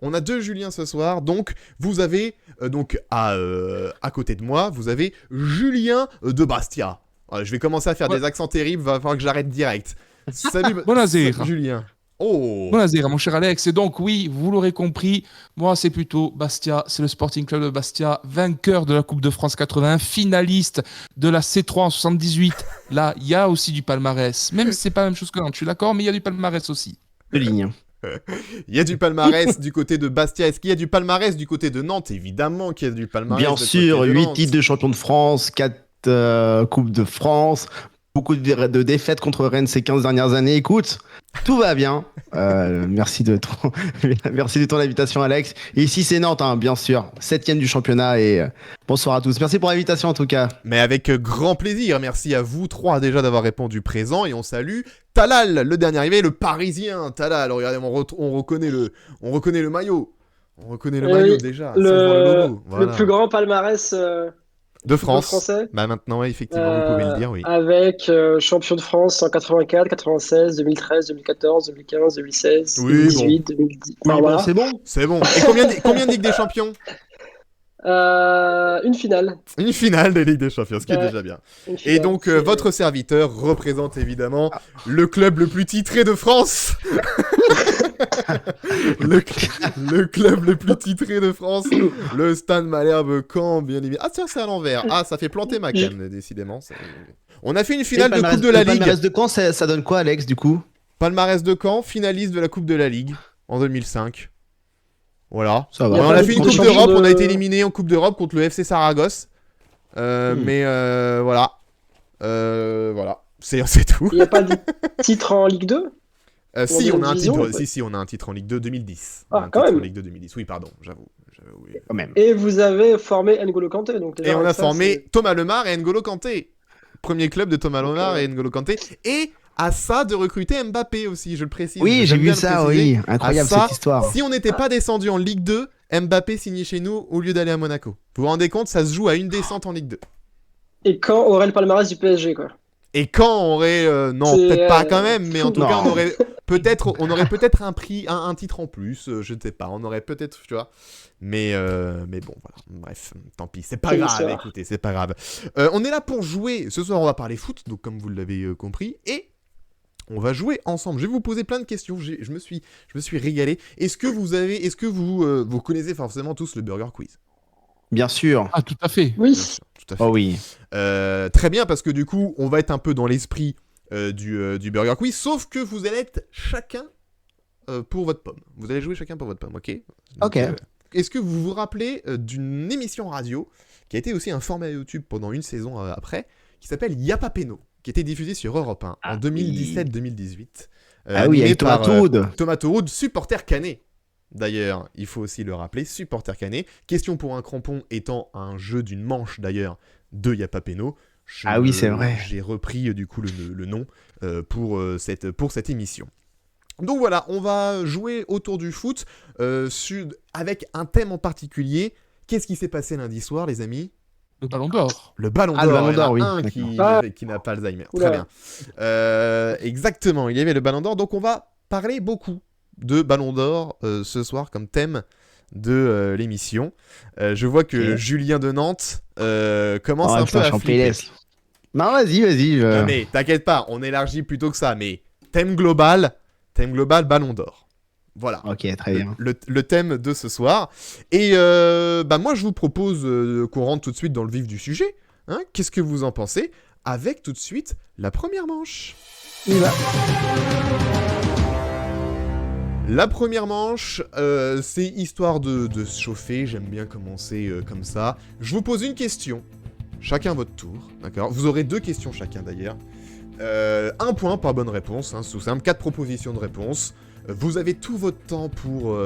On a 2 Julien ce soir, donc vous avez, à côté de moi, vous avez Julien de Bastia. Je vais commencer à faire des accents terribles, va falloir que j'arrête direct. Salut, Buonasera. Julien. Oh. Buonasera, mon cher Alex. Et donc, oui, vous l'aurez compris, moi, c'est plutôt Bastia. C'est le Sporting Club de Bastia, vainqueur de la Coupe de France 80, finaliste de la C3 en 78. Là, il y a aussi du palmarès. Même si c'est pas la même chose que Nantes, je suis d'accord, mais il y a du palmarès aussi. De ligne. Il y a du palmarès du côté de Bastia. Est-ce qu'il y a du palmarès du côté de Nantes? Évidemment qu'il y a du palmarès. Bien sûr, 8 titres de champion de France, 4 Coupes de France, beaucoup de défaites contre Rennes ces 15 dernières années. Écoute, tout va bien. Merci de ton invitation, Alex. Et ici, c'est Nantes, hein, bien sûr. 7e du championnat. Et bonsoir à tous. Merci pour l'invitation, en tout cas. Mais avec grand plaisir. Merci à vous 3 déjà d'avoir répondu présent. Et on salue Talal, le dernier arrivé, le Parisien. Talal, regardez, on reconnaît le maillot. On reconnaît le maillot déjà. Le logo. Voilà. plus grand palmarès de France. Français. Bah maintenant, ouais, effectivement, vous pouvez le dire, oui. Avec champion de France en 84, 96, 2013, 2014, 2015, 2016, oui, 2018, bon. 2010. Oui, voilà. C'est bon. C'est bon. Et combien de Ligue des Champions? Une finale. Une finale de Ligue des Champions, ce qui est déjà bien. Et donc, votre serviteur représente évidemment le club le plus titré de France. le club le plus titré de France, le Stade Malherbe Caen, bien évidemment. Ah tiens, c'est à l'envers. Ah, ça fait planter ma canne, décidément. On a fait une finale de Coupe de la Ligue. Le palmarès de Caen, ça donne quoi, Alex, du coup? Palmarès de Caen, finaliste de la Coupe de la Ligue en 2005. Voilà. Ça va. On a fait une Coupe d'Europe, on a été éliminé en Coupe d'Europe contre le FC Saragosse. Mais voilà. Voilà. C'est tout. Il n'y a pas de titre en Ligue 2 si, on a un titre. Si, on a un titre en Ligue 2 2010. Ah, quand même. En Ligue 2 2010. Oui, pardon, j'avoue. Oui. Quand même. Et vous avez formé N'Golo Kanté. Donc et on a formé Thomas Lemar et N'Golo Kanté. Premier club de Thomas Lemar et N'Golo Kanté. Et à ça de recruter Mbappé aussi, je le précise. Oui, j'ai vu ça, oui. Incroyable cette histoire. Si on n'était pas descendu en Ligue 2, Mbappé signait chez nous au lieu d'aller à Monaco. Vous vous rendez compte, ça se joue à une descente en Ligue 2. Et quand aurait le palmarès du PSG, quoi. Et quand on aurait... non, peut-être pas quand même, mais en tout cas, on aurait peut-être un titre en plus, je ne sais pas, on aurait peut-être, tu vois. Mais bon, voilà, bref, tant pis, c'est pas grave, écoutez, c'est pas grave. On est là pour jouer, ce soir on va parler foot, donc comme vous l'avez compris, et on va jouer ensemble. Je vais vous poser plein de questions, je me suis régalé. Est-ce que vous connaissez forcément tous le Burger Quiz? Bien sûr. Ah, tout à fait. Oui. Bien sûr, tout à fait. Oh oui. Très bien, parce que du coup, on va être un peu dans l'esprit du Burger Quiz, sauf que vous allez être chacun pour votre pomme. Vous allez jouer chacun pour votre pomme, ok? Donc, ok. Est-ce que vous vous rappelez d'une émission radio qui a été aussi un format YouTube pendant une saison après, qui s'appelle Yapapeno, qui était diffusée sur Europe 1 en 2017-2018. Ah oui, avec Thomas Touroud. Thomas Touroud, supporter canet. D'ailleurs, il faut aussi le rappeler, supporter canet. Question pour un crampon étant un jeu d'une manche, d'ailleurs, de Yapapeno. Oui, c'est vrai. J'ai repris du coup le nom pour cette émission. Donc voilà, on va jouer autour du foot avec un thème en particulier. Qu'est-ce qui s'est passé lundi soir, les amis? Le Ballon d'Or. Le Ballon d'Or. Le Ballon d'Or, il y en a oui. un qui n'a pas Alzheimer. Oula. Très bien. Exactement, il y avait le Ballon d'Or. Donc on va parler beaucoup de Ballon d'Or ce soir comme thème de l'émission. Je vois que Julien de Nantes commence un peu à flipper. Non, vas-y. Non, mais t'inquiète pas, on élargit plutôt que ça. Mais thème global, Ballon d'Or. Voilà. Ok, très bien. Le thème de ce soir. Et moi, je vous propose qu'on rentre tout de suite dans le vif du sujet. Hein. Qu'est-ce que vous en pensez? Avec tout de suite la première manche. Il va. La première manche, c'est histoire de se chauffer. J'aime bien commencer comme ça. Je vous pose une question. Chacun votre tour. D'accord. Vous aurez 2 questions chacun d'ailleurs. 1 point par bonne réponse. Hein, sous simple. 4 propositions de réponse. Vous avez tout votre temps pour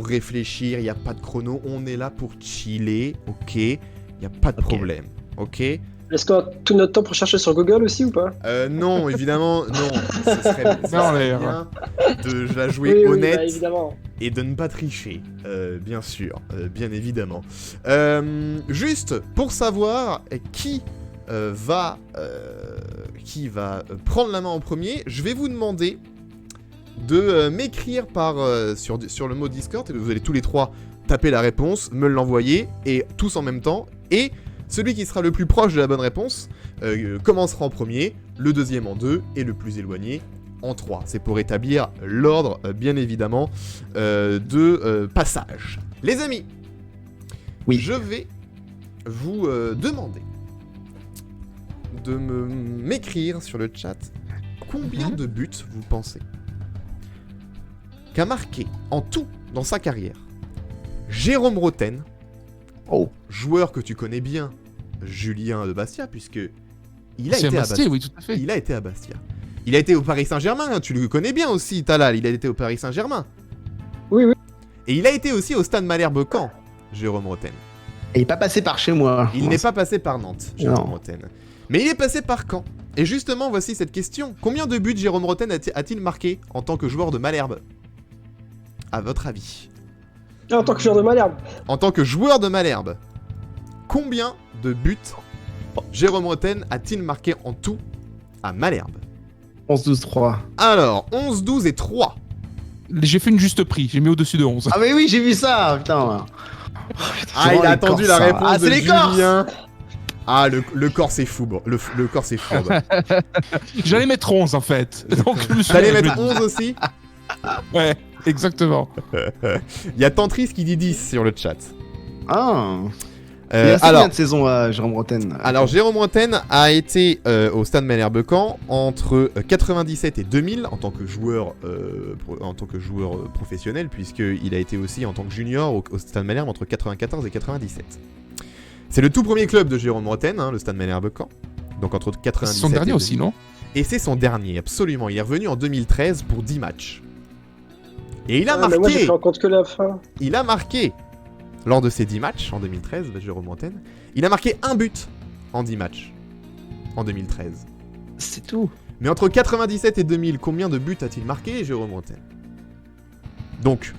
réfléchir. Il n'y a pas de chrono. On est là pour chiller. Ok. Il n'y a pas de problème. Ok. Est-ce qu'on a tout notre temps pour chercher sur Google aussi ou pas? Non, évidemment, non. Ce serait bien de la jouer honnête évidemment. et de ne pas tricher, bien sûr, bien évidemment. Juste pour savoir qui va prendre la main en premier, je vais vous demander de m'écrire sur le mot Discord, et vous allez tous les trois taper la réponse, me l'envoyer, et tous en même temps, et celui qui sera le plus proche de la bonne réponse commencera en premier, le deuxième en 2, et le plus éloigné en 3. C'est pour établir l'ordre, bien évidemment, de passage. Les amis, oui. Je vais vous demander de m'écrire sur le chat combien de buts vous pensez qu'a marqué en tout dans sa carrière Jérôme Roten, joueur que tu connais bien, Julien de Bastia, puisque il a été à Bastia. Oui, tout à fait. Il a été à Bastia. Il a été au Paris Saint-Germain, hein, tu le connais bien aussi, Talal. Il a été au Paris Saint-Germain. Oui. Et il a été aussi au Stade Malherbe Caen, Jérôme Roten. Et il n'est pas passé par chez moi. Il n'est pas passé par Nantes, Jérôme Roten. Mais il est passé par Caen. Et justement, voici cette question. Combien de buts Jérôme Roten a-t-il marqué en tant que joueur de Malherbe ? À votre avis ? En tant que joueur de Malherbe. En tant que joueur de Malherbe, combien de buts Jérôme Roten a-t-il marqué en tout à Malherbe ? 11-12-3. Alors, 11, 12 et 3. J'ai fait une juste prix, j'ai mis au-dessus de 11. Ah mais oui, j'ai vu ça, putain. Ah, il a attendu la réponse Ah, de c'est les Corses. Julien. Ah, le corps c'est fou, bon. Le corps c'est fou. J'allais mettre 11 en fait. Donc je me suis T'allais mettre 11 aussi ? Ouais, exactement. Il y a Tantris qui dit 10 sur le chat. Ah. Il y a combien de saisons à Jérôme Roten ? Alors, Jérôme Roten a été au Stade Malherbe Caen entre 97 et 2000 en tant que joueur, professionnel, puisqu'il a été aussi en tant que junior au Stade Malherbe entre 94 et 97. C'est le tout premier club de Jérôme Roten, hein, le Stade Malherbe Caen. Donc entre 97 C'est son dernier et aussi, non ? Et c'est son dernier, absolument. Il est revenu en 2013 pour 10 matchs. Et il a marqué. Mais moi, j'ai pris en compte que la fin. Il a marqué. Lors de ces 10 matchs, en 2013, Jérôme Roten, il a marqué un but en 10 matchs, en 2013. C'est tout. Mais entre 97 et 2000, combien de buts a-t-il marqué, Jérôme Roten ? Donc,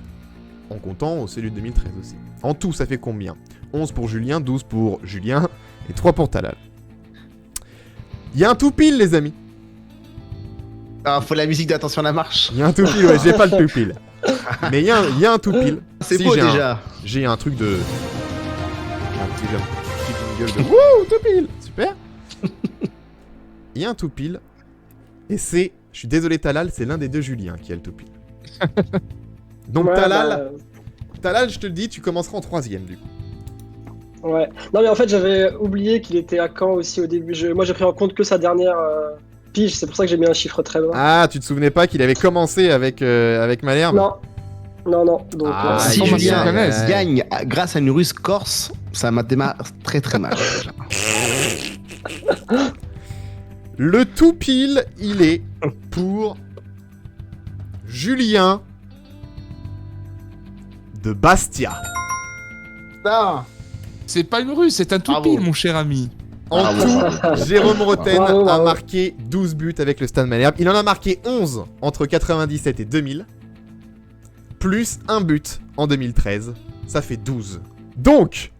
en comptant celui de 2013 aussi. En tout, ça fait combien ? 11 pour Julien, 12 pour Julien, et 3 pour Talal. Il y a un tout pile, les amis. Ah, faut la musique d'Attention la marche. Il y a un tout pile, ouais, j'ai pas le tout pile. Mais il y a un tout pile. C'est Si, beau j'ai déjà. J'ai un truc de... J'ai un petit jingle de... Wouh, tout pile. Super. Il y a un tout pile. Et c'est... Je suis désolé Talal, c'est l'un des deux Julien qui a le tout pile. Donc Ouais, Talal, je te le dis, tu commenceras en 3ème du coup. Ouais. Non, mais en fait, j'avais oublié qu'il était à Caen aussi au début. Moi, j'ai pris en compte que sa dernière pige. C'est pour ça que j'ai mis un chiffre très bas. Ah, tu te souvenais pas qu'il avait commencé avec Malherbe ? Non. Donc, Ah, Si Comment Julien ça connaisse gagne grâce à une ruse corse, ça m'a démarré très très mal. Le tout pile, il est pour Julien de Bastia. Non. C'est pas une rue, c'est un tout Bravo. pile, mon cher ami. En tout, Jérôme Roten Bravo. a marqué 12 buts avec le Stade Malherbe. Il en a marqué 11 entre 97 et 2000. Plus un but en 2013. Ça fait 12. Donc,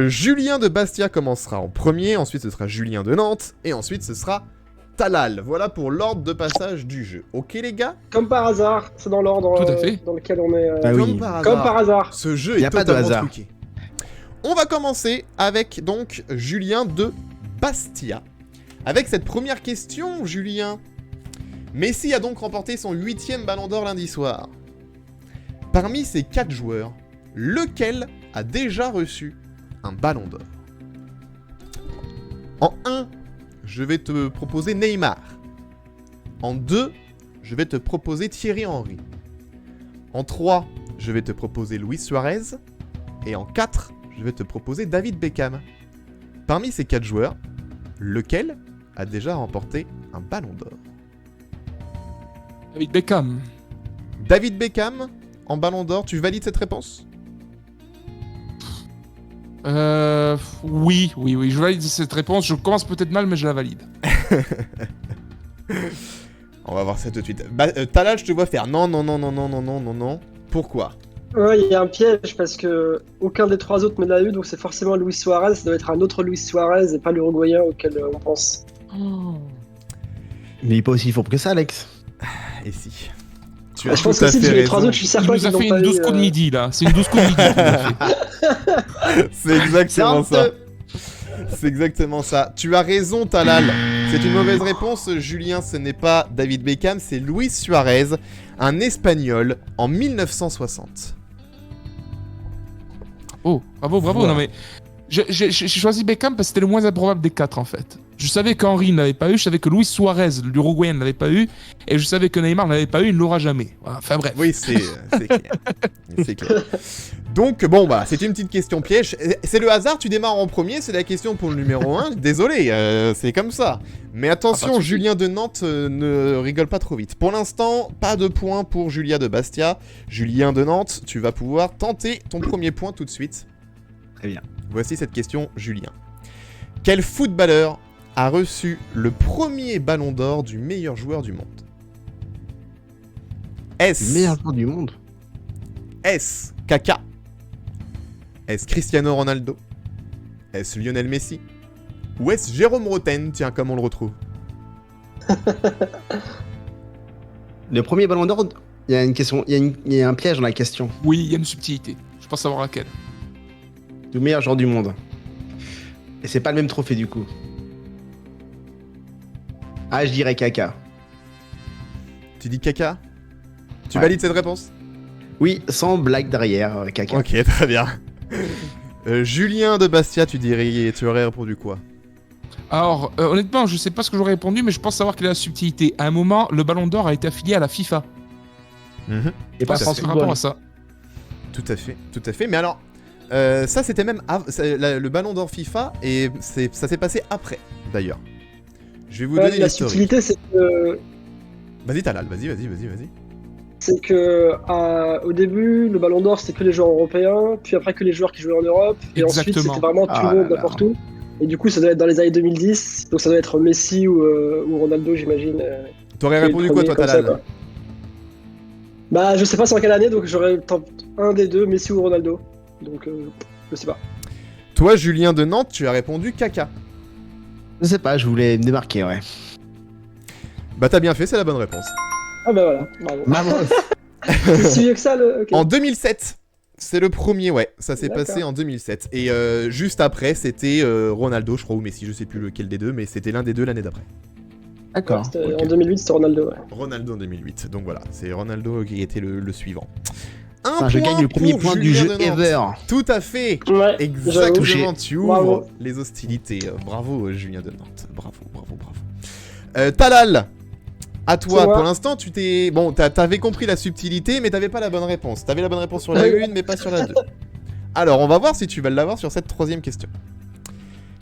Julien de Bastia commencera en premier. Ensuite, ce sera Julien de Nantes. Et ensuite, ce sera Talal. Voilà pour l'ordre de passage du jeu. Ok, les gars ? comme par hasard, c'est dans l'ordre Tout à fait. dans lequel on est. Ah oui. Comme par hasard. Ce jeu Y est a pas de totalement hasard. truqué. On va commencer avec donc Julien de Bastia. Avec cette première question, Julien. Messi a donc remporté son 8e ballon d'or lundi soir. Parmi ces 4 joueurs, lequel a déjà reçu un ballon d'or ? En 1, je vais te proposer Neymar. En 2, je vais te proposer Thierry Henry. En 3, je vais te proposer Luis Suarez. Et en 4, je vais te proposer David Beckham. Parmi ces 4 joueurs, lequel a déjà remporté un ballon d'or ? David Beckham. David Beckham en ballon d'or, tu valides cette réponse ? Oui, je valide cette réponse. Je commence peut-être mal, mais je la valide. On va voir ça tout de suite. Talal, je te vois faire non. Pourquoi ? Ouais, il y a un piège parce que aucun des 3 autres ne l'a eu, donc c'est forcément Luis Suarez. Ça doit être un autre Luis Suarez et pas l'Uruguayen auquel on pense. Mais il est pas aussi fort que ça, Alex. Et si ? Tu as Je pense tout à que si fait tu les 3 raison. autres, je suis Il certain nous qu'ils a l'ont fait pas une douce eu, coups de midi, là. C'est une douce coups de midi qu'il nous a fait. C'est exactement C'est ça. C'est exactement ça. Tu as raison, Talal. C'est une mauvaise réponse, Julien. Ce n'est pas David Beckham, c'est Luis Suarez, un Espagnol en 1960. Oh, bravo. Voilà. Non mais j'ai choisi Beckham parce que c'était le moins improbable des 4 en fait. Je savais qu'Henry ne l'avait pas eu, je savais que Luis Suarez, l'Uruguayen, ne l'avait pas eu, et je savais que Neymar ne l'avait pas eu, il ne l'aura jamais. Voilà. Enfin bref. Oui, c'est clair. C'est clair. Donc, bon, bah, c'est une petite question piège. C'est le hasard, tu démarres en premier, c'est la question pour le numéro 1. Désolé, c'est comme ça. Mais attention, pas de souci. Julien de Nantes ne rigole pas trop vite. Pour l'instant, pas de point pour Julia de Bastia. Julien de Nantes, tu vas pouvoir tenter ton premier point tout de suite. Très bien. Voici cette question, Julien. Quel footballeur a reçu le premier ballon d'or du meilleur joueur du monde? Le meilleur joueur du monde. Est-ce Kaka? Est-ce Cristiano Ronaldo? Est-ce Lionel Messi? Ou est-ce Jérôme Roten? Tiens, comme on le retrouve. Le premier ballon d'or, il y a une question, il y a un piège dans la question. Oui, il y a une subtilité. Je pense savoir laquelle. Le meilleur joueur du monde. Et c'est pas le même trophée du coup. Ah, je dirais Kaka. Tu dis Kaka? Tu Ouais. valides cette réponse? Oui, sans blague derrière, Kaka. Ok, très bien. Julien de Bastia, tu aurais répondu quoi? Alors, honnêtement, je sais pas ce que j'aurais répondu, mais je pense savoir quelle est la subtilité. À un moment, le Ballon d'Or a été affilié à la FIFA. Et pas Je France pense par Football. rapport à ça. Tout à fait, tout à fait. Mais alors, ça c'était même le ballon d'or FIFA et ça s'est passé après, d'ailleurs. Je vais vous donner la l'historique. subtilité, Vas-y, Talal, vas-y. c'est que au début, le Ballon d'Or, c'était que les joueurs européens, puis après que les joueurs qui jouaient en Europe, et ensuite, Exactement. c'était vraiment tout Ah le monde là là. n'importe où. Et du coup, ça doit être dans les années 2010, donc ça doit être Messi ou Ronaldo, j'imagine. T'aurais qui est répondu le quoi, premier toi, comme ça, Talal? quoi. Bah, je sais pas c'est en quelle année, donc j'aurais un des deux, Messi ou Ronaldo. Donc, je sais pas. Toi, Julien de Nantes, tu as répondu Kaka. Je sais pas, je voulais me démarquer, ouais. Bah, t'as bien fait, c'est la bonne réponse. Ah bah voilà, bravo. Maman. C'est si vieux que ça, le... ok. En 2007, c'est le premier, ouais. Ça s'est D'accord. passé en 2007. Et juste après, c'était Ronaldo, je crois, ou Messi, je sais plus lequel des deux, mais c'était l'un des deux l'année d'après. D'accord. C'était- ok. En 2008, c'était Ronaldo, ouais. Ronaldo en 2008. Donc voilà, c'est Ronaldo qui était le suivant. Enfin, je gagne le premier point du jeu ever. Tout à fait. Ouais, Exactement, Touché. tu ouvres Bravo. les hostilités. Bravo, Julien de Nantes. Bravo. Talal, à toi. C'est moi. Pour l'instant, tu t'es. Bon, t'avais compris la subtilité, mais t'avais pas la bonne réponse. T'avais la bonne réponse sur la Oui. 1, mais pas sur la 2. Alors, on va voir si tu vas l'avoir sur cette troisième question.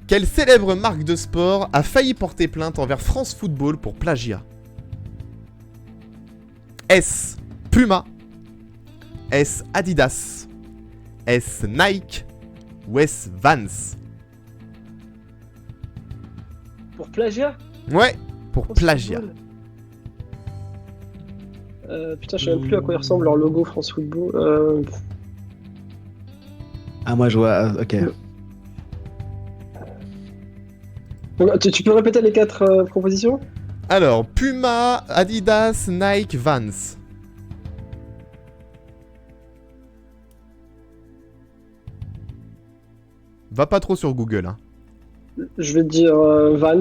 Quelle célèbre marque de sport a failli porter plainte envers France Football pour plagiat? Est-ce Puma? Est-ce Adidas? Est-ce Nike? Ou est-ce Vans? Pour plagiat Ouais, pour France plagiat. Football. Putain, je sais même plus à quoi il ressemble leur logo France Football. Ah, moi je vois. Ok. Tu peux répéter les 4 propositions? Alors, Puma, Adidas, Nike, Vans. Va pas trop sur Google, hein. Je vais te dire Vans.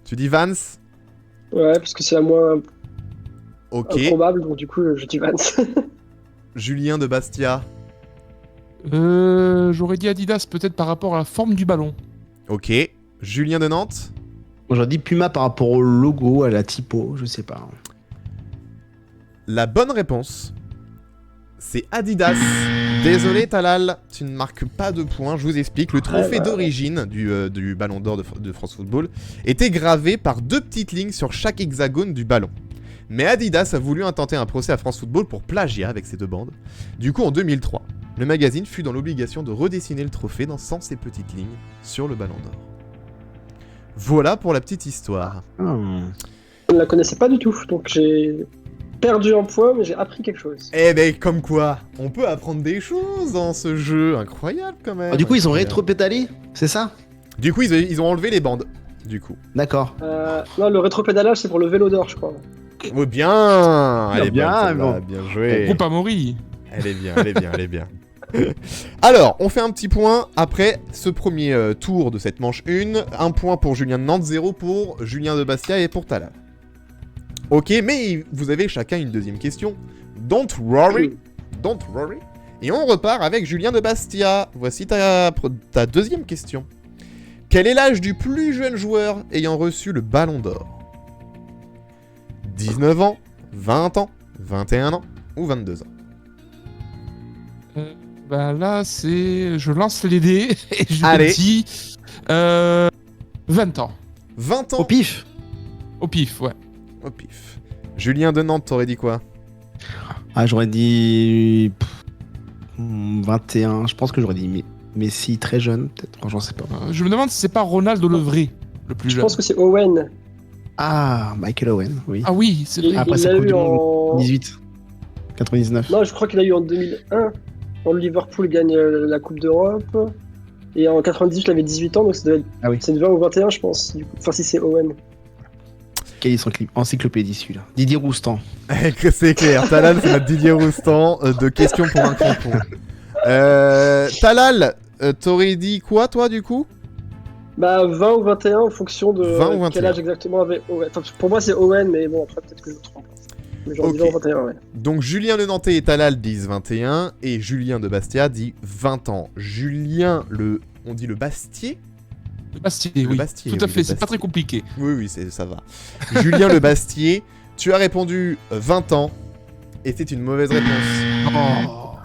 Tu dis Vans? Ouais, parce que c'est la moins Ok. improbable, donc du coup, je dis Vans. Julien de Bastia. J'aurais dit Adidas peut-être par rapport à la forme du ballon. Ok. Julien de Nantes. J'aurais dit Puma par rapport au logo, à la typo, je sais pas. La bonne réponse, c'est Adidas. Désolé Talal, tu ne marques pas de points, je vous explique. Le trophée d'origine du Ballon d'Or de France Football était gravé par 2 petites lignes sur chaque hexagone du ballon. Mais Adidas a voulu intenter un procès à France Football pour plagiat avec ces 2 bandes. Du coup, en 2003, le magazine fut dans l'obligation de redessiner le trophée sans ces petites lignes sur le Ballon d'Or. Voilà pour la petite histoire. Je ne la connaissais pas du tout, donc j'ai perdu un point, mais j'ai appris quelque chose. Eh ben, comme quoi, on peut apprendre des choses dans ce jeu. Incroyable quand même. Ah, du coup, ils ont Incroyable. rétro-pédalé, c'est ça? Du coup, ils ont enlevé les bandes. Du coup. D'accord. Non, le rétropédalage, c'est pour le vélo d'or, je crois. Oh, bien. Elle est Bien, bonne, celle-là. Bien joué. Groupe Amaury. Elle est bien, elle est bien, elle est bien. Alors, on fait un petit point après ce premier tour de cette manche 1. Un point pour Julien de Nantes, 0 pour Julien de Bastia et pour Talal. Ok, mais vous avez chacun une deuxième question. Don't worry. Don't worry. Et on repart avec Julien de Bastia. Voici ta deuxième question. Quel est l'âge du plus jeune joueur ayant reçu le Ballon d'Or? 19 ans, 20 ans, 21 ans ou 22 ans? Ben là, je lance les dés et je Allez. dis 20 ans. 20 ans Au pif. Au pif, ouais. au pif. Julien de Nantes, t'aurais dit quoi? Ah, j'aurais dit 21. Je pense que j'aurais dit Messi très jeune, peut-être. Franchement, je sais pas. Je me demande si c'est pas Ronaldo le vrai, le plus Je jeune. pense que c'est Owen. Ah, Michael Owen, oui. Ah oui, c'est Il, vrai. Après, il c'est l'a Coupe eu du Monde en. 18. 99. Non, je crois qu'il a eu en 2001. Quand Liverpool gagne la Coupe d'Europe. Et en 98, il avait 18 ans, donc ça doit être. Ah oui. C'est 20 ou 21, je pense. Du coup. Enfin, si c'est Owen. Quelle encyclopédie celui-là. Didier Roustan. C'est clair, Talal, c'est notre Didier Roustan de questions pour un crampon. Talal, t'aurais dit quoi, toi, du coup? Bah, 20 ou 21 en fonction de 20 ou 21. quel âge exactement avait Owen. Enfin, pour moi, c'est Owen, mais bon, après, peut-être que je me trompe. Mais j'en dis Ok. 20 ou 21, ouais. Donc, Julien de Nantais et Talal disent 21, et Julien de Bastia dit 20 ans. Julien, on dit le Bastier? Le Bastier, Le oui. Bastier, Tout à oui, fait, le c'est pas Bastier. très compliqué. Oui, ça va. Julien le Bastier, tu as répondu 20 ans, et c'est une mauvaise réponse. Oh.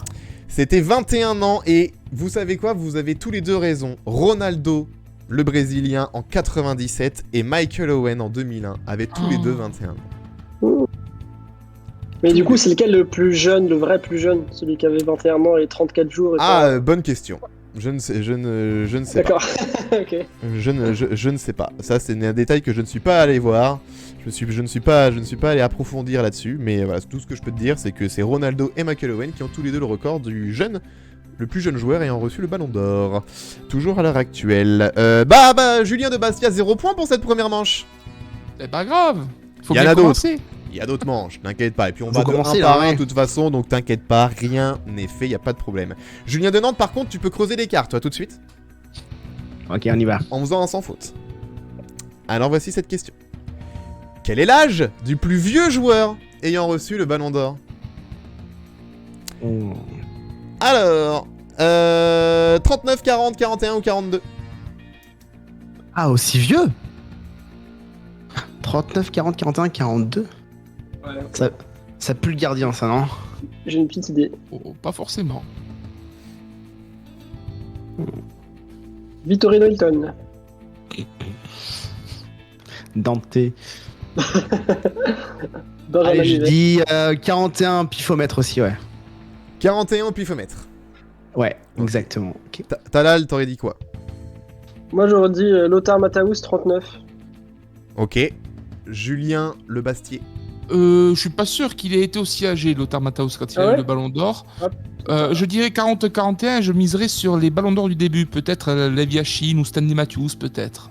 C'était 21 ans, et vous savez quoi? Vous avez tous les deux raison. Ronaldo, le Brésilien, en 97, et Michael Owen en 2001, avaient tous les deux 21 ans. Mais du coup, c'est lequel le plus jeune, le vrai plus jeune? Celui qui avait 21 ans et 34 jours et Ah, bonne question. Je ne sais pas. D'accord. Ok. Je ne sais pas. Ça, c'est un détail que je ne suis pas allé voir. Je ne suis pas allé approfondir là-dessus. Mais voilà, tout ce que je peux te dire, c'est que c'est Ronaldo et Michael Owen qui ont tous les deux le record le plus jeune joueur ayant reçu le Ballon d'Or. Toujours à l'heure actuelle. Julien de Bastia, 0 point pour cette première manche. C'est pas grave. Faut Il y en bien a d'autres. commencer. Il y a d'autres manches, t'inquiète pas. Et puis on Faut va de commencer, un par là, un ouais. de toute façon, donc t'inquiète pas, rien n'est fait, y a pas de problème. Julien de Nantes, par contre, tu peux creuser les cartes, toi, tout de suite, Ok, on y va. en faisant un sans faute. Alors voici cette question. Quel est l'âge du plus vieux joueur ayant reçu le Ballon d'Or? Oh. Alors, 39, 40, 41 ou 42? Ah, aussi vieux 39, 40, 41, 42 Ouais. Ça pue le gardien, ça, non? J'ai une petite idée. Oh, pas forcément. Vittorino Hilton. Dante. Benjamin Allez, je Mivet. dis 41 pifomètre aussi, ouais. 41 au pifomètre. Ouais, exactement. Ok. Talal, t'aurais dit quoi? Moi, j'aurais dit Lothar Matthäus, 39. Ok. Julien Le Bastier. Je suis pas sûr qu'il ait été aussi âgé, Lothar Matthäus, quand il Ah a eu ouais le Ballon d'Or. Hop. Je dirais 40-41 et je miserais sur les Ballons d'Or du début. Peut-être Lev Yashin ou Stanley Matthews, peut-être.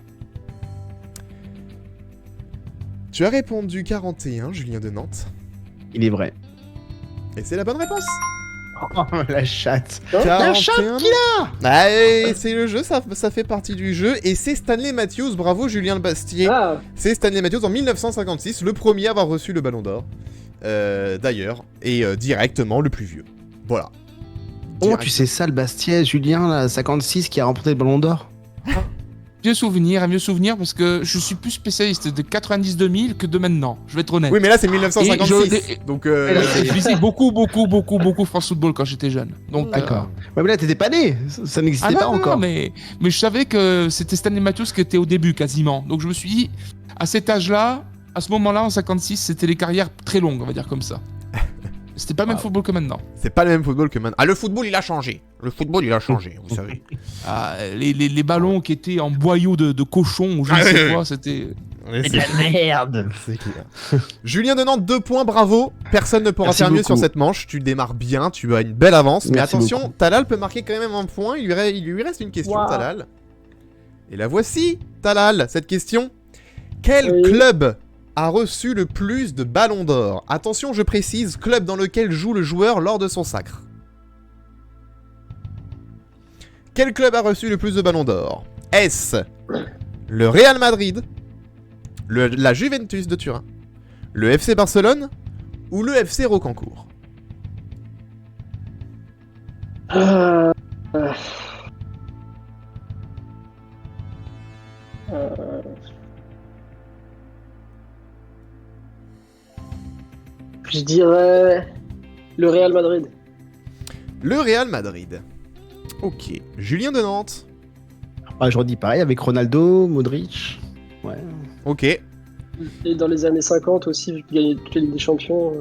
Tu as répondu 41, Julien de Nantes. Il est vrai. Et c'est la bonne réponse. Oh, la chatte. Non 41 Ah, et c'est le jeu, ça fait partie du jeu. Et c'est Stanley Matthews, bravo Julien Le Bastier. Ah, C'est Stanley Matthews en 1956, le premier à avoir reçu le Ballon d'Or. D'ailleurs, et directement le plus vieux. Voilà. Oh, Direct. tu sais ça, le Bastiais, Julien, là, 56, qui a remporté le Ballon d'Or? Un vieux souvenir, parce que je suis plus spécialiste de 90-2000 que de maintenant. Je vais être honnête. Oui, mais là c'est 1956. Et Donc, Je lisais beaucoup France Football quand j'étais jeune. Donc, D'accord. Ouais, mais là, t'étais pas né. Ça n'existait Ah non, pas non, encore. mais je savais que c'était Stanley Matthews qui était au début quasiment. Donc je me suis dit, à cet âge-là, à ce moment-là, en 56, c'était les carrières très longues, on va dire comme ça. C'était pas le même Ah. football que maintenant. c'est pas le même football que maintenant. Ah, le football il a changé. Le football il a changé, vous savez. Ah, les ballons qui étaient en boyaux de cochon ou je ne Ah, sais oui, quoi, c'était... C'est de la merde. C'est clair. Julien de Nantes, 2 points, bravo. Personne ne pourra Merci faire mieux beaucoup. sur cette manche. Tu démarres bien, tu as une belle avance. Mais Merci attention, beaucoup. Talal peut marquer quand même un point. Il lui reste une question, Wow. Talal. Et la voici, Talal, cette question. Quel Oui. club a reçu le plus de ballons d'or? Attention, je précise, club dans lequel joue le joueur lors de son sacre. Quel club a reçu le plus de ballons d'or? Est-ce le Real Madrid, la Juventus de Turin, le FC Barcelone ou le FC Rocancourt? Je dirais le Real Madrid. Le Real Madrid. Ok. Julien de Nantes. Je redis pareil avec Ronaldo, Modric. Ouais. Ok. Et dans les années 50 aussi, vu qu'ils gagnaient toutes les Ligues des Champions,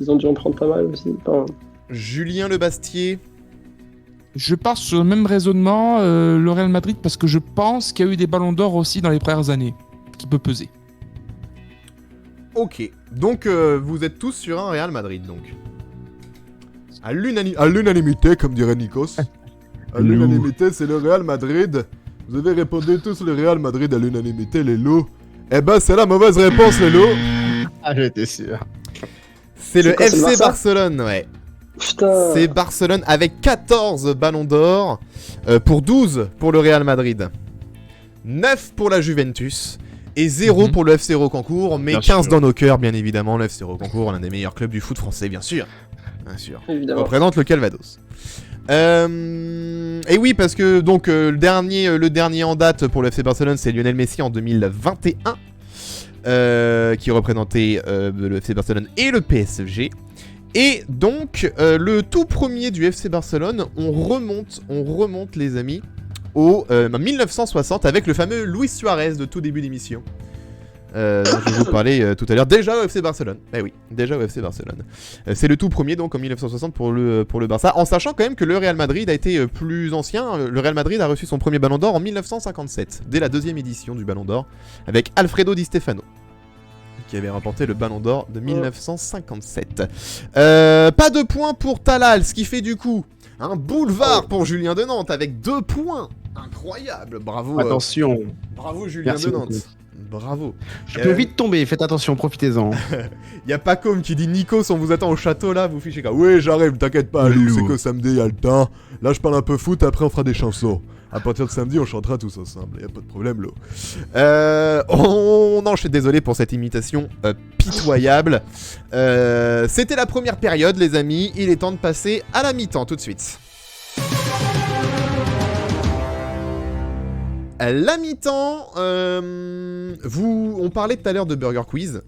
ils ont dû en prendre pas mal aussi. Enfin, Julien Le Bastier. Je pars sur le même raisonnement, le Real Madrid, parce que je pense qu'il y a eu des ballons d'or aussi dans les premières années, qui peut peser. Ok. Donc, vous êtes tous sur un Real Madrid, donc. À l'unanimité, comme dirait Nikos. À l'unanimité, c'est le Real Madrid. Vous avez répondu tous le Real Madrid à l'unanimité, les loups. Eh ben, c'est la mauvaise réponse, les loups. Ah, j'étais sûr. C'est le quoi, c'est le FC Barça Barcelone, ouais. putain. C'est Barcelone avec 14 ballons d'or pour 12 pour le Real Madrid. 9 pour la Juventus et 0 pour le FC Rocancourt, mais Bien 15 sûr. dans nos cœurs, bien évidemment. Le FC Rocancourt, l'un des meilleurs clubs du foot français, bien sûr. Bien sûr. Évidemment. Représente le Calvados. Et oui, parce que donc le dernier en date pour le FC Barcelone, c'est Lionel Messi en 2021, qui représentait le FC Barcelone et le PSG. Et donc le tout premier du FC Barcelone, on remonte les amis, au 1960 avec le fameux Luis Suarez de tout début d'émission. Dont je vous parlais tout à l'heure, déjà au FC Barcelone. Eh oui, déjà au FC Barcelone. C'est le tout premier donc en 1960 pour le Barça, en sachant quand même que le Real Madrid a été plus ancien. Le Real Madrid a reçu son premier Ballon d'Or en 1957, dès la deuxième édition du Ballon d'Or, avec Alfredo Di Stefano, qui avait remporté le Ballon d'Or de 1957. Pas de points pour Talal, ce qui fait du coup un boulevard pour Julien de Nantes avec 2 points. Incroyable, bravo. Attention. Bravo Julien Merci de Nantes. beaucoup. Bravo. Je peux vite tomber, faites attention, profitez-en. Y a pas comme qui dit Nikos, on vous attend au château là, vous fichez quoi. Oui, j'arrive, t'inquiète pas, Lou, c'est que samedi, y a le temps. Là, je parle un peu foot, après on fera des chansons. À partir de samedi, on chantera tous ensemble, y a pas de problème, Lou. On enchaîne, désolé pour cette imitation pitoyable. C'était la première période, les amis, il est temps de passer à la mi-temps tout de suite. La mi-temps, on parlait tout à l'heure de Burger Quiz.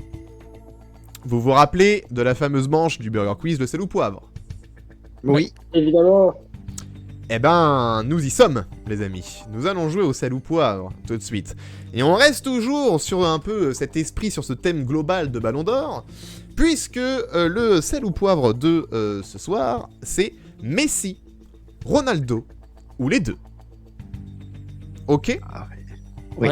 Vous vous rappelez de la fameuse manche du Burger Quiz, le sel ou poivre? Oui. Évidemment. Eh ben, nous y sommes, les amis. Nous allons jouer au sel ou poivre, tout de suite. Et on reste toujours sur un peu cet esprit, sur ce thème global de Ballon d'Or, puisque le sel ou poivre de ce soir, c'est Messi, Ronaldo, ou les deux. Ok? Oui.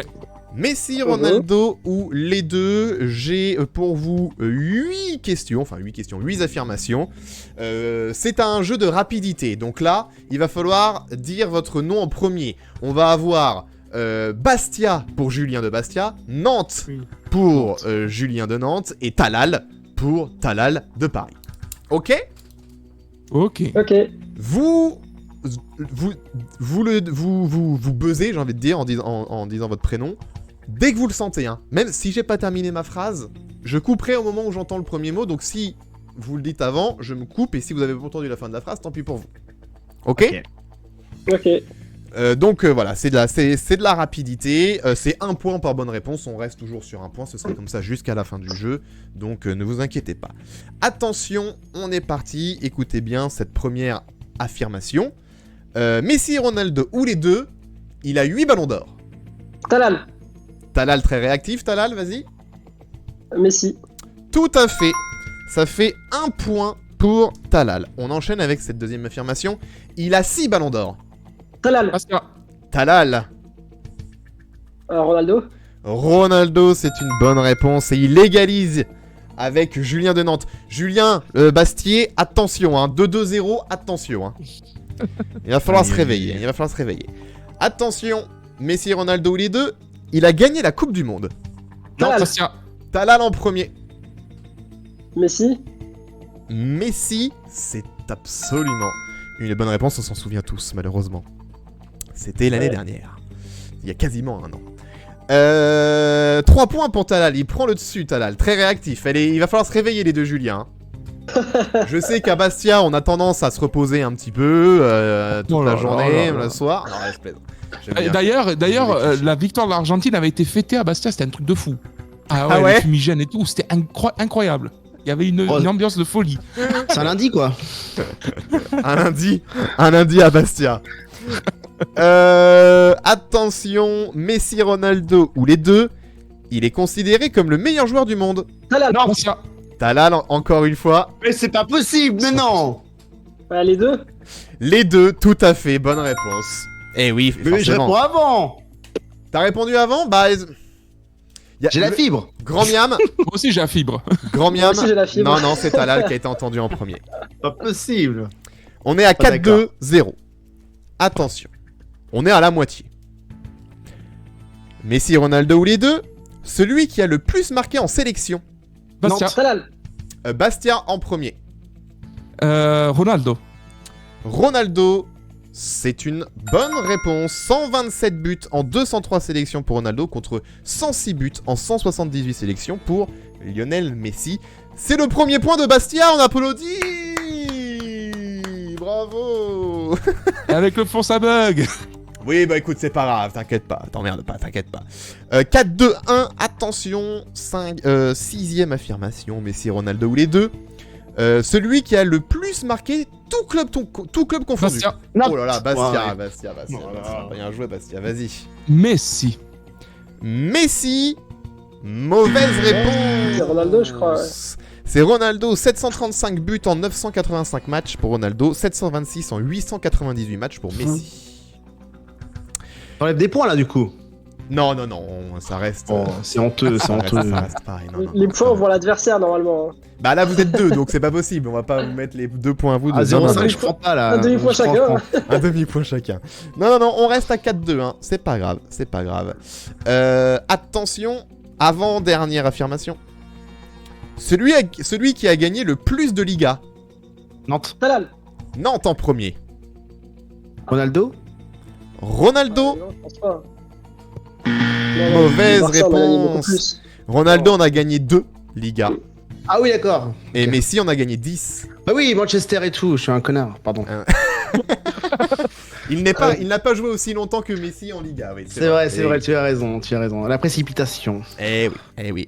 Messi, Ronaldo ou les deux, j'ai pour vous 8 questions, 8 affirmations. C'est un jeu de rapidité, donc là, il va falloir dire votre nom en premier. On va avoir Bastia pour Julien de Bastia, Nantes pour Julien de Nantes et Talal pour Talal de Paris. Ok? Ok. Ok. Vous buzzez, j'ai envie de dire, en disant votre prénom, dès que vous le sentez, hein. Même si j'ai pas terminé ma phrase, je couperai au moment où j'entends le premier mot, donc si vous le dites avant, je me coupe, et si vous avez pas entendu la fin de la phrase, tant pis pour vous. Ok? Ok. Donc voilà, c'est de la rapidité, c'est 1 point par bonne réponse, on reste toujours sur 1 point, ce sera comme ça jusqu'à la fin du jeu, donc ne vous inquiétez pas. Attention, on est parti, écoutez bien cette première affirmation. Messi et Ronaldo, ou les deux, il a 8 ballons d'or. Talal. Talal très réactif, Talal, vas-y. Messi. Tout à fait, ça fait 1 point pour Talal. On enchaîne avec cette deuxième affirmation, il a 6 ballons d'or. Talal. Bastia. Talal. Ronaldo. Ronaldo, c'est une bonne réponse et il égalise avec Julien de Nantes. Julien Bastier, attention, hein, 2-2-0, attention. Hein. Il va falloir se réveiller, Attention, Messi et Ronaldo, les deux, il a gagné la Coupe du Monde. Non, Talal. Bastia. Talal en premier. Messi. Messi, c'est absolument une bonne réponse, on s'en souvient tous, malheureusement. C'était l'année dernière. Il y a quasiment un an. 3 points pour Talal, il prend le dessus, Talal. Très réactif. Il va falloir se réveiller, les deux Julien. Je sais qu'à Bastia, on a tendance à se reposer un petit peu toute la journée, le soir. Non, laisse plaisir. D'ailleurs, la victoire de l'Argentine avait été fêtée à Bastia, c'était un truc de fou. Ah ouais les fumigènes et tout, c'était incroyable. Il y avait une ambiance de folie. C'est un lundi, quoi. un lundi à Bastia. Attention, Messi, Ronaldo ou les deux, il est considéré comme le meilleur joueur du monde. Talal. Non, Talal, encore une fois. mais c'est pas possible, mais non. Ouais, les deux. Les deux, tout à fait, bonne réponse. Eh oui, Mais je réponds avant. T'as répondu avant? Bah... J'ai la fibre. Grand Miam. Moi aussi, j'ai la fibre. Grand Miam. Moi aussi, j'ai la fibre. Non, c'est Talal qui a été entendu en premier. Pas possible. On est à Pas 4-2-0. Attention. On est à la moitié. Messi, Ronaldo ou les deux, celui qui a le plus marqué en sélection. Bastia. Talal. Bastia en premier. Ronaldo. Ronaldo, c'est une bonne réponse. 127 buts en 203 sélections pour Ronaldo contre 106 buts en 178 sélections pour Lionel Messi. C'est le premier point de Bastia, on applaudit. Bravo. Et avec le fond, ça bug. Oui, bah écoute, c'est pas grave, t'inquiète pas, t'emmerdes pas, t'inquiète pas. 4-2-1, attention, 6ème affirmation, Messi, Ronaldo ou les deux. Celui qui a le plus marqué tout club confondu. Bastia. Oh là là, Bastia, Ouais. Bastia. Oh là là. Bien joué, Bastia, vas-y. Messi. Messi, mauvaise réponse. C'est Ronaldo, je crois, ouais. C'est Ronaldo, 735 buts en 985 matchs pour Ronaldo, 726 en 898 matchs pour Messi. T'enlèves des points là du coup. Non, ça reste... Oh, c'est honteux, c'est honteux. Ça reste pareil. Non, Les points vont l'adversaire normalement. Hein. Bah là vous êtes deux, donc c'est pas possible. On va pas vous mettre les 2 points à vous. Ah, Non, non, 0,5, non. je prends pas là. Un demi-point Je prends, chacun. je prends. Un demi-point chacun. Non, on reste à 4-2. Hein. C'est pas grave, c'est pas grave. Attention, avant-dernière affirmation. Celui qui a gagné le plus de Liga. Nantes. Talal. Nantes en premier. Ronaldo. Ronaldo, Non, je pense pas. Mauvaise Barça, on a gagné beaucoup réponse. plus. Ronaldo en a gagné 2 Liga. Ah oui, d'accord. Et Ok. Messi en a gagné 10. Bah oui, Manchester et tout, je suis un connard, pardon. Il n'a pas joué aussi longtemps que Messi en Liga. Oui, C'est vrai, tu as raison. La précipitation. Eh oui.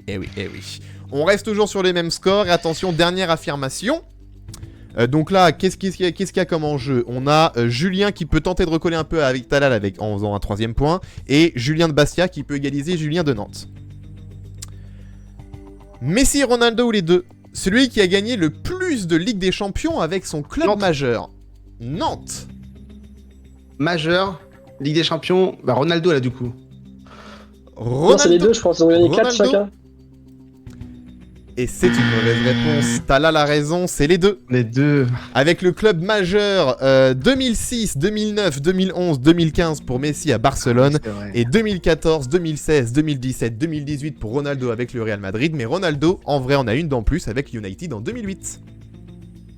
On reste toujours sur les mêmes scores. Et attention, dernière affirmation. Donc là, qu'est-ce qu'il y a comme enjeu? On a Julien qui peut tenter de recoller un peu avec Talal en faisant un 3ème point. Et Julien de Bastia qui peut égaliser Julien de Nantes. Messi et Ronaldo ou les deux? Celui qui a gagné le plus de Ligue des Champions avec son club Nantes. majeur. Nantes. Majeur, Ligue des Champions, bah Ronaldo là du coup. Non, c'est les deux, je pense. Ils ont gagné 4 Ronaldo. chacun. Et c'est une mauvaise réponse. Talal a raison, c'est les deux. Les deux. Avec le club majeur 2006, 2009, 2011, 2015 pour Messi à Barcelone. C'est vrai. Et 2014, 2016, 2017, 2018 pour Ronaldo avec le Real Madrid. Mais Ronaldo, en vrai, en a une d'en plus avec United en 2008.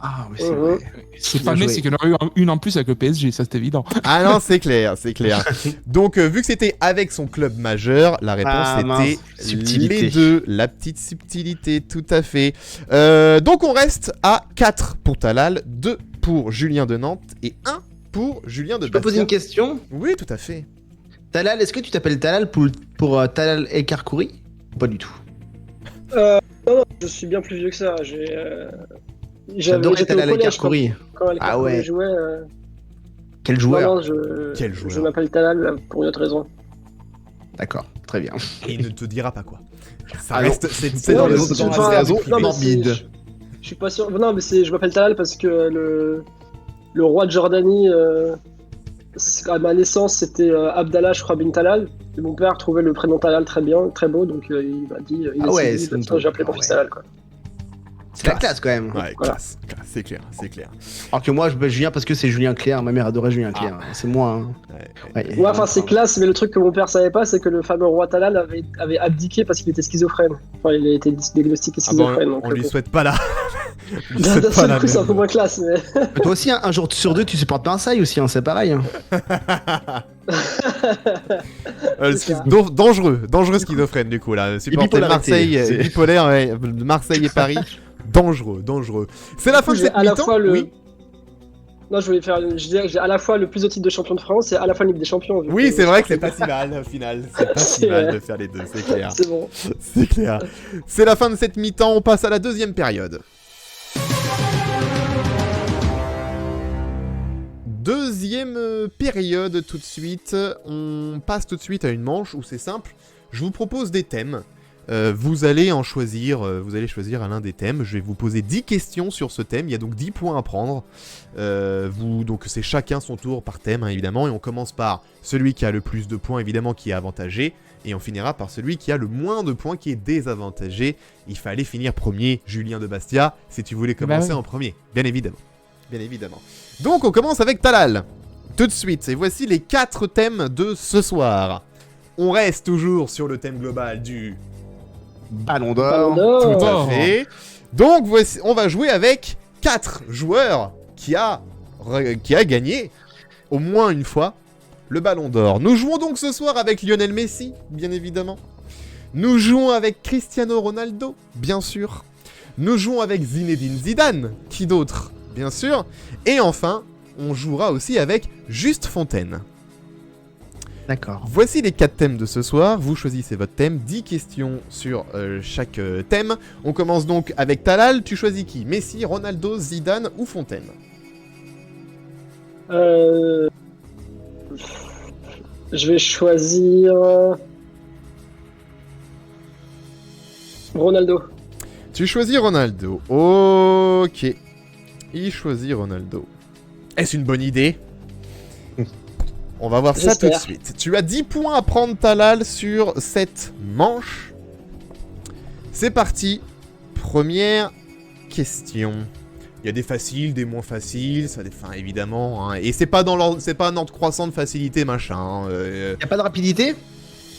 Ah, mais c'est vrai. C'est Bien pas joué. Messi qu'il y en aurait eu une en plus avec le PSG, ça c'est évident. Ah non, c'est clair, c'est clair. Donc, vu que c'était avec son club majeur, la réponse Ah, mince. était Subtilité. les deux. La petite subtilité, tout à fait. Donc, on reste à 4 pour Talal, 2 pour Julien de Nantes et 1 pour Julien de Je peux poser Bastia. une question? Oui, tout à fait. Talal, est-ce que tu t'appelles Talal pour Talal et Karkouri? Pas du tout. Non, je suis bien plus vieux que ça. J'adorais j'étais au Talal et collège Karkouri. quand les Ah Karkouri ouais. jouaient. Quel joueur? Non, je Quel joueur. je m'appelle Talal pour une autre raison. D'accord, très bien. Et il ne te dira pas quoi. Ça Ah reste. non. C'est Non, dans mais le. c'est dans une la raison privée. non, mais morbide. je suis pas sûr. Non, mais je m'appelle Talal parce que le roi de Jordanie, à ma naissance, c'était Abdallah, je crois, bin Talal. Et mon père trouvait le prénom Talal très bien, très beau, donc il m'a dit. Il Ah a ouais, dit, c'est une j'ai appelé mon ouais. fils Talal, quoi. C'est la classe quand même. Ouais, Voilà. classe, c'est clair, c'est clair. Alors que moi, je m'appelle Julien parce que c'est Julien Clerc. Ma mère adorait Julien Clerc. C'est moi. Hein. Ouais. Ouais, enfin, c'est classe, mais le truc que mon père savait pas, c'est que le fameux roi Talal avait abdiqué parce qu'il était schizophrène. Enfin, il a été diagnostiqué Ah bon, schizophrène. donc, on lui bon. souhaite pas là. D'un seul coup, c'est un peu moins classe, mais. Mais toi aussi, hein, un jour sur deux, tu supportes Marseille aussi. Hein, c'est pareil. Hein. Dangereux schizophrène du coup là. Supporter bipolarité, Marseille, c'est- bipolaire, ouais, Marseille et Paris. Dangereux. C'est la fin de J'ai cette à la mi-temps. fois le. Oui. Non, je dirais que j'ai à la fois le plus de titres de champion de France et à la fois la Ligue des Champions. vu Oui, que- c'est vrai que c'est pas si mal au final. C'est pas si C'est mal vrai. de faire les deux, c'est clair. C'est bon. C'est clair. C'est la fin de cette mi-temps, on passe à la deuxième période. Deuxième période tout de suite. On passe tout de suite à une manche où c'est simple. Je vous propose des thèmes. Vous allez choisir à l'un des thèmes. Je vais vous poser 10 questions sur ce thème. Il y a donc 10 points à prendre. Donc c'est chacun son tour par thème, hein, évidemment. Et on commence par celui qui a le plus de points, évidemment, qui est avantagé. Et on finira par celui qui a le moins de points, qui est désavantagé. Il fallait finir premier, Julien de Bastia, si tu voulais commencer oui. en premier. Bien évidemment. Bien évidemment. Donc on commence avec Talal. Tout de suite. Et voici les 4 thèmes de ce soir. On reste toujours sur le thème global du... Ballon Ballon d'or. d'or. Tout à Oh. fait. Donc voici, on va jouer avec 4 joueurs qui a gagné au moins une fois le Ballon d'Or. Nous jouons donc ce soir avec Lionel Messi, bien évidemment. Nous jouons avec Cristiano Ronaldo, bien sûr. Nous jouons avec Zinedine Zidane, qui d'autre, bien sûr. Et enfin, on jouera aussi avec Juste Fontaine. D'accord. Voici les 4 thèmes de ce soir. Vous choisissez votre thème. 10 questions sur chaque thème. On commence donc avec Talal. Tu choisis qui? Messi, Ronaldo, Zidane ou Fontaine? Je vais choisir. Ronaldo. Tu choisis Ronaldo. Ok. Il choisit Ronaldo. Est-ce une bonne idée? On va voir ça tout de J'espère. suite. Tu as 10 points à prendre, Talal, sur cette manche. C'est parti. Première question. Il y a des faciles, des moins faciles, ça enfin, évidemment. Hein. Et c'est pas c'est pas un ordre croissant de facilité, machin. Hein. Y a pas de rapidité?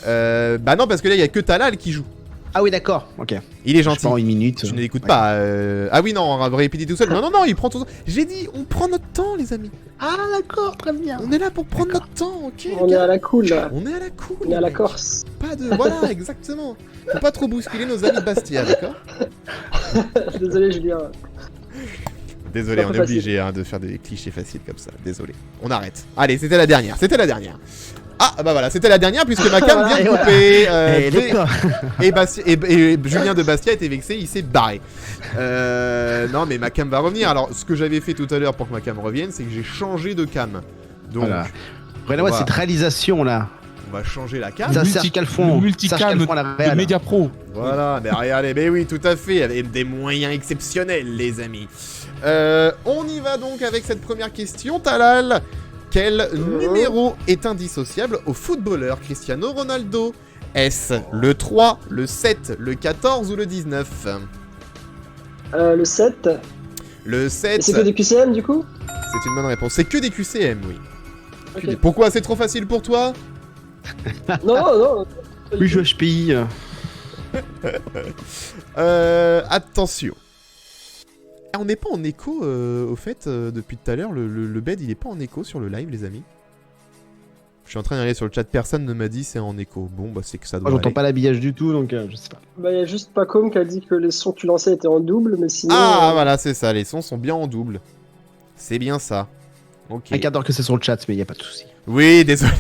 Bah non, parce que là, il y a que Talal qui joue. Ah oui, d'accord. Ok. Il est Je gentil. prends une minute. Tu ne l'écoutes Ouais. pas. Ah oui, non, on va répéter tout seul. Non, non, non, il prend tout son temps. J'ai dit, on prend notre temps, les amis. Ah d'accord, très bien. On est là pour prendre D'accord. notre temps, ok? On est à la cool là. On est à la cool. On est à la mec. Corse. Pas de. Voilà, exactement. Faut pas trop bousculer nos amis de Bastia, d'accord? Désolé, Julien. Désolé, C'est on pas est facile. obligé de faire des clichés faciles comme ça. Désolé. On arrête. Allez, c'était la dernière. C'était la dernière. Ah, bah voilà, c'était la dernière puisque ma cam vient de Et voilà. couper. Eh, d'accord. Et Julien de Bastia était vexé, il s'est barré. Non, mais ma cam va revenir. Alors, ce que j'avais fait tout à l'heure pour que ma cam revienne, c'est que j'ai changé de cam. Donc, Voilà. Regardez-moi Voilà. cette réalisation là. on va changer la cam. Ça multi- sert qu'à le fond. le multicam à la de réal. Media Pro. Voilà, mais regardez, mais oui, tout à fait, avec des moyens exceptionnels, les amis. On y va donc avec cette première question, Talal. Quel numéro est indissociable au footballeur Cristiano Ronaldo? Est-ce le 3, le 7, le 14 ou le 19? Le 7. Le 7, Et c'est que des QCM du coup? c'est une bonne réponse. C'est que des QCM, oui. Ok. Pourquoi c'est trop facile pour toi? Non, non. Oui, je HPI. Attention. Ah, on n'est pas en écho, au fait, depuis tout à l'heure. Le bed, il est pas en écho sur le live, les amis. Je suis en train d'arriver sur le chat, personne ne m'a dit c'est en écho. Bon, bah c'est que ça doit Moi, j'entends aller. pas l'habillage du tout, donc je sais pas. Bah, y a juste Pacom qui a dit que les sons que tu lançais étaient en double, mais sinon. Ah, voilà, c'est ça. Les sons sont bien en double. C'est bien ça. Ok. Un quart d'heure que c'est sur le chat, mais y a pas de souci. Oui, désolé.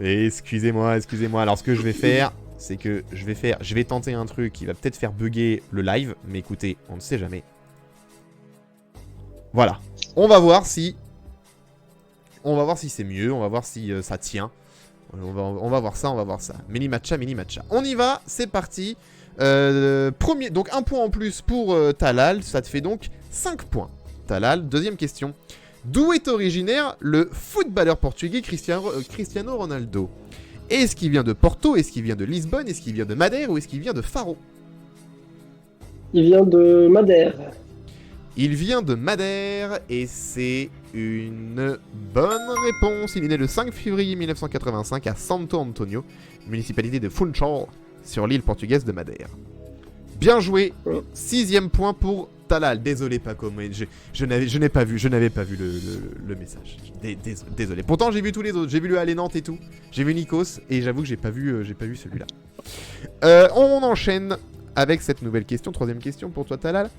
Excusez-moi, excusez-moi. Alors, ce que je vais faire, c'est que je vais tenter un truc qui va peut-être faire bugger le live, mais écoutez, on ne sait jamais. Voilà. On va voir si c'est mieux, on va voir si ça tient. On va voir ça, on va voir ça. Mini matcha. On y va, c'est parti. Premier, donc un point en plus pour Talal, ça te fait donc 5 points. Talal, deuxième question. D'où est originaire le footballeur portugais Cristiano Ronaldo? Est-ce qu'il vient de Porto? Est-ce qu'il vient de Lisbonne? Est-ce qu'il vient de Madère? Ou est-ce qu'il vient de Faro? Il vient de Madère. Il vient de Madère et c'est une bonne réponse. Il est né le 5 février 1985 à Santo Antonio, municipalité de Funchal, sur l'île portugaise de Madère. Bien joué. 6e point pour Talal. Désolé Paco, mais je n'avais pas vu le message. Désolé. Pourtant j'ai vu tous les autres. J'ai vu le Allez Nantes et tout. J'ai vu Nikos et j'avoue que j'ai pas vu celui-là. On enchaîne avec cette nouvelle question. 3e question pour toi Talal.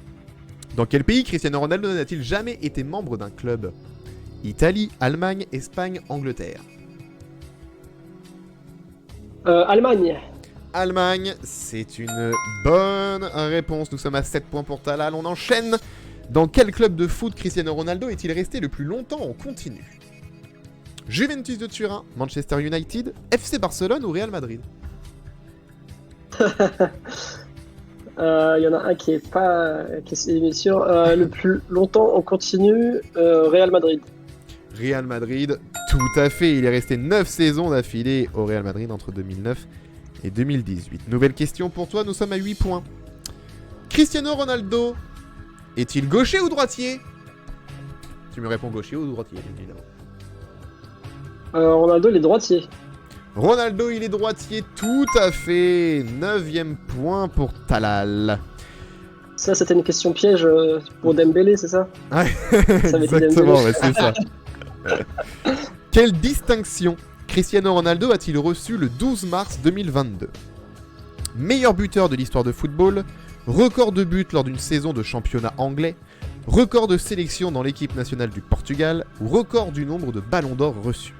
Dans quel pays Cristiano Ronaldo n'a-t-il jamais été membre d'un club? Italie, Allemagne, Espagne, Angleterre. Allemagne. Allemagne, c'est une bonne réponse. Nous sommes à 7 points pour Talal. On enchaîne. Dans quel club de foot Cristiano Ronaldo est-il resté le plus longtemps en continu? Juventus de Turin, Manchester United, FC Barcelone ou Real Madrid? Il y en a un qui est sûr. Le plus longtemps en continu, Real Madrid. Real Madrid, tout à fait. Il est resté 9 saisons d'affilée au Real Madrid entre 2009 et 2018. Nouvelle question pour toi, nous sommes à 8 points. Cristiano Ronaldo est-il gaucher ou droitier? Tu me réponds gaucher ou droitier, évidemment. Ronaldo, il est droitier. Ronaldo, il est droitier, tout à fait. 9e point pour Talal. Ça, c'était une question piège pour Dembélé, c'est ça? Ouais, Ça exactement, ouais, c'est ça. Quelle distinction Cristiano Ronaldo a-t-il reçu le 12 mars 2022? Meilleur buteur de l'histoire de football, record de buts lors d'une saison de championnat anglais, record de sélection dans l'équipe nationale du Portugal ou record du nombre de ballons d'or reçus?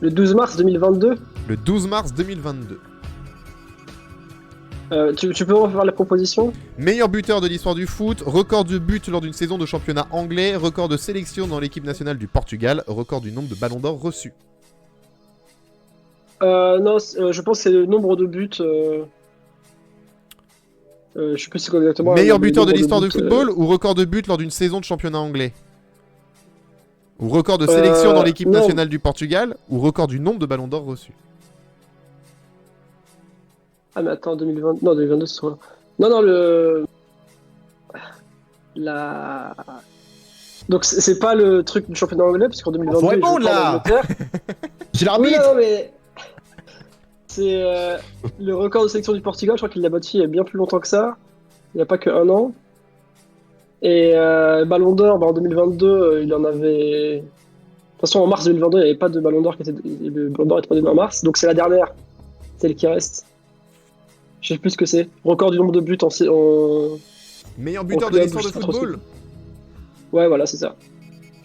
Le 12 mars 2022. Le 12 mars 2022. Tu peux refaire la proposition? Meilleur buteur de l'histoire du foot, record de buts lors d'une saison de championnat anglais, record de sélection dans l'équipe nationale du Portugal, record du nombre de ballons d'or reçus. Non, je pense que c'est le nombre de buts. Je sais plus c'est quoi exactement. Meilleur buteur de l'histoire de buts, football ou record de buts lors d'une saison de championnat anglais? Ou record de sélection dans l'équipe non. nationale du Portugal ou record du nombre de ballons d'or reçus? Ah mais attends, 2020... Non, 2022 c'est trop... Non, Donc c'est pas le truc du championnat anglais, parce qu'en 2022, Faut il joue répondre, pas en là. Angleterre. C'est Oui, l'arbitre. non, mais... C'est le record de sélection du Portugal, je crois qu'il l'a battu il y a bien plus longtemps que ça. Il n'y a pas que 1 an. Et Ballon d'Or, en 2022, il en avait... De toute façon, en mars 2022, il n'y avait pas de Ballon d'Or qui était... Le Ballon d'Or était pas donné en mars, donc c'est la dernière. Celle qui reste. Je sais plus ce que c'est. Record du nombre de buts en... Meilleur buteur de club, l'histoire je de sais pas trop football? Ouais, voilà, c'est ça.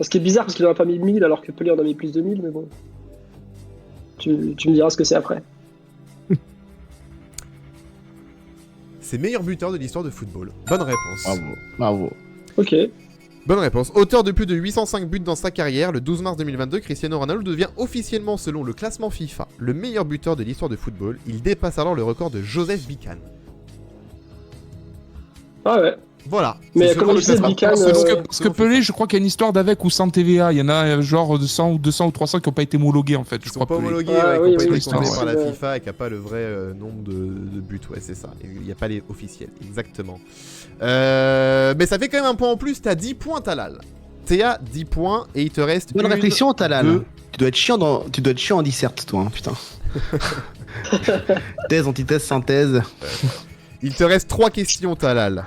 Ce qui est bizarre, parce qu'il en a pas mis 1000, alors que Pelé en a mis plus de 1000, mais bon. Tu me diras ce que c'est après. C'est meilleur buteur de l'histoire de football. Bonne réponse. Bravo. Ok. Bonne réponse. Auteur de plus de 805 buts dans sa carrière, le 12 mars 2022, Cristiano Ronaldo devient officiellement, selon le classement FIFA, le meilleur buteur de l'histoire de football. Il dépasse alors le record de Joseph Bican. Ah ouais. Voilà. Mais C'est selon comme le je disais, classement- Bican, Parce que Pelé, je crois qu'il y a une histoire d'avec ou sans TVA. Il y en a genre 200 ou 300 qui n'ont pas été homologués en fait. Ils Je sont crois pas Pelé. homologués, Ah, ouais, oui, qui ont pas oui, été c'est comptés par la possible. FIFA et qui a pas le vrai nombre de buts, ouais, c'est ça. Il n'y a pas les officiels, exactement. Mais ça fait quand même un point en plus, t'as 10 points Talal. T'es à 10 points et il te reste Bonne une, réflexion, Talal. deux- Tu dois être chiant en disserte, toi, hein, putain. Thèse, antithèse, synthèse. Il te reste 3 questions Talal.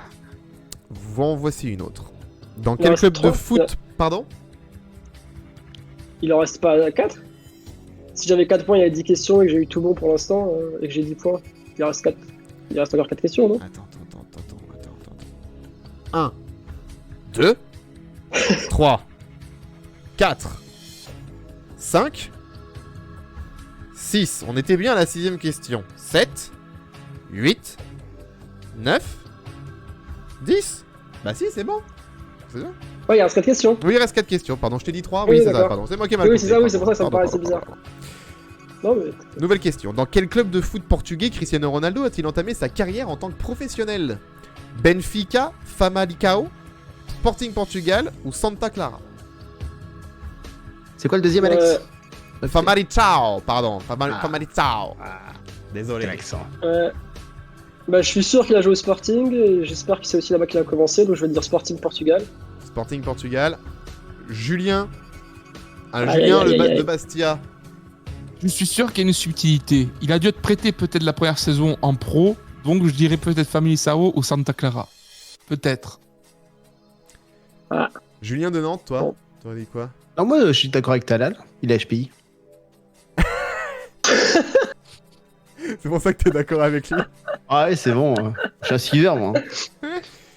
Voici une autre. Dans Il en quel reste club de trois, foot... Pardon? Il en reste pas 4. Si j'avais 4 points, il y avait 10 questions et que j'ai eu tout bon pour l'instant, et que j'ai 10 points, il reste 4. Il reste encore 4 questions, non? Attends. 1, 2, 3, 4, 5, 6. On était bien à la 6ème question. 7, 8, 9, 10. Bah si, c'est bon. C'est bon. Ouais, il reste 4 questions. Oui, il reste 4 questions. Pardon, je t'ai dit 3. Oui, Oui, c'est ça, d'accord. pardon. C'est moi qui ai mal Oui, compté, c'est ça, oui, pardon. c'est pour ça que ça me Pardon, paraissait pardon. Non, mais... Nouvelle question. Dans quel club de foot portugais Cristiano Ronaldo a-t-il entamé sa carrière en tant que professionnel? Benfica, Famalicão, Sporting Portugal ou Santa Clara? C'est quoi le deuxième, Alex Famalicão, pardon. Ah. Famalicão. Désolé. Quel accent. Bah, je suis sûr qu'il a joué au Sporting, et j'espère que c'est aussi là-bas qu'il a commencé, donc je vais dire Sporting Portugal. Sporting Portugal. Julien. Aïe, Julien, aïe, aïe, aïe. de Bastia. Je suis sûr qu'il y a une subtilité. Il a dû être prêté peut-être la première saison en pro, donc je dirais peut-être Famalicão ou Santa Clara. Peut-être. Julien de Nantes, toi Bon. T'aurais dit quoi? Non, moi, je suis d'accord avec Talal. Il est HPI. C'est pour ça que t'es d'accord avec lui. Ah ouais, c'est bon. Je suis un suiveur, moi.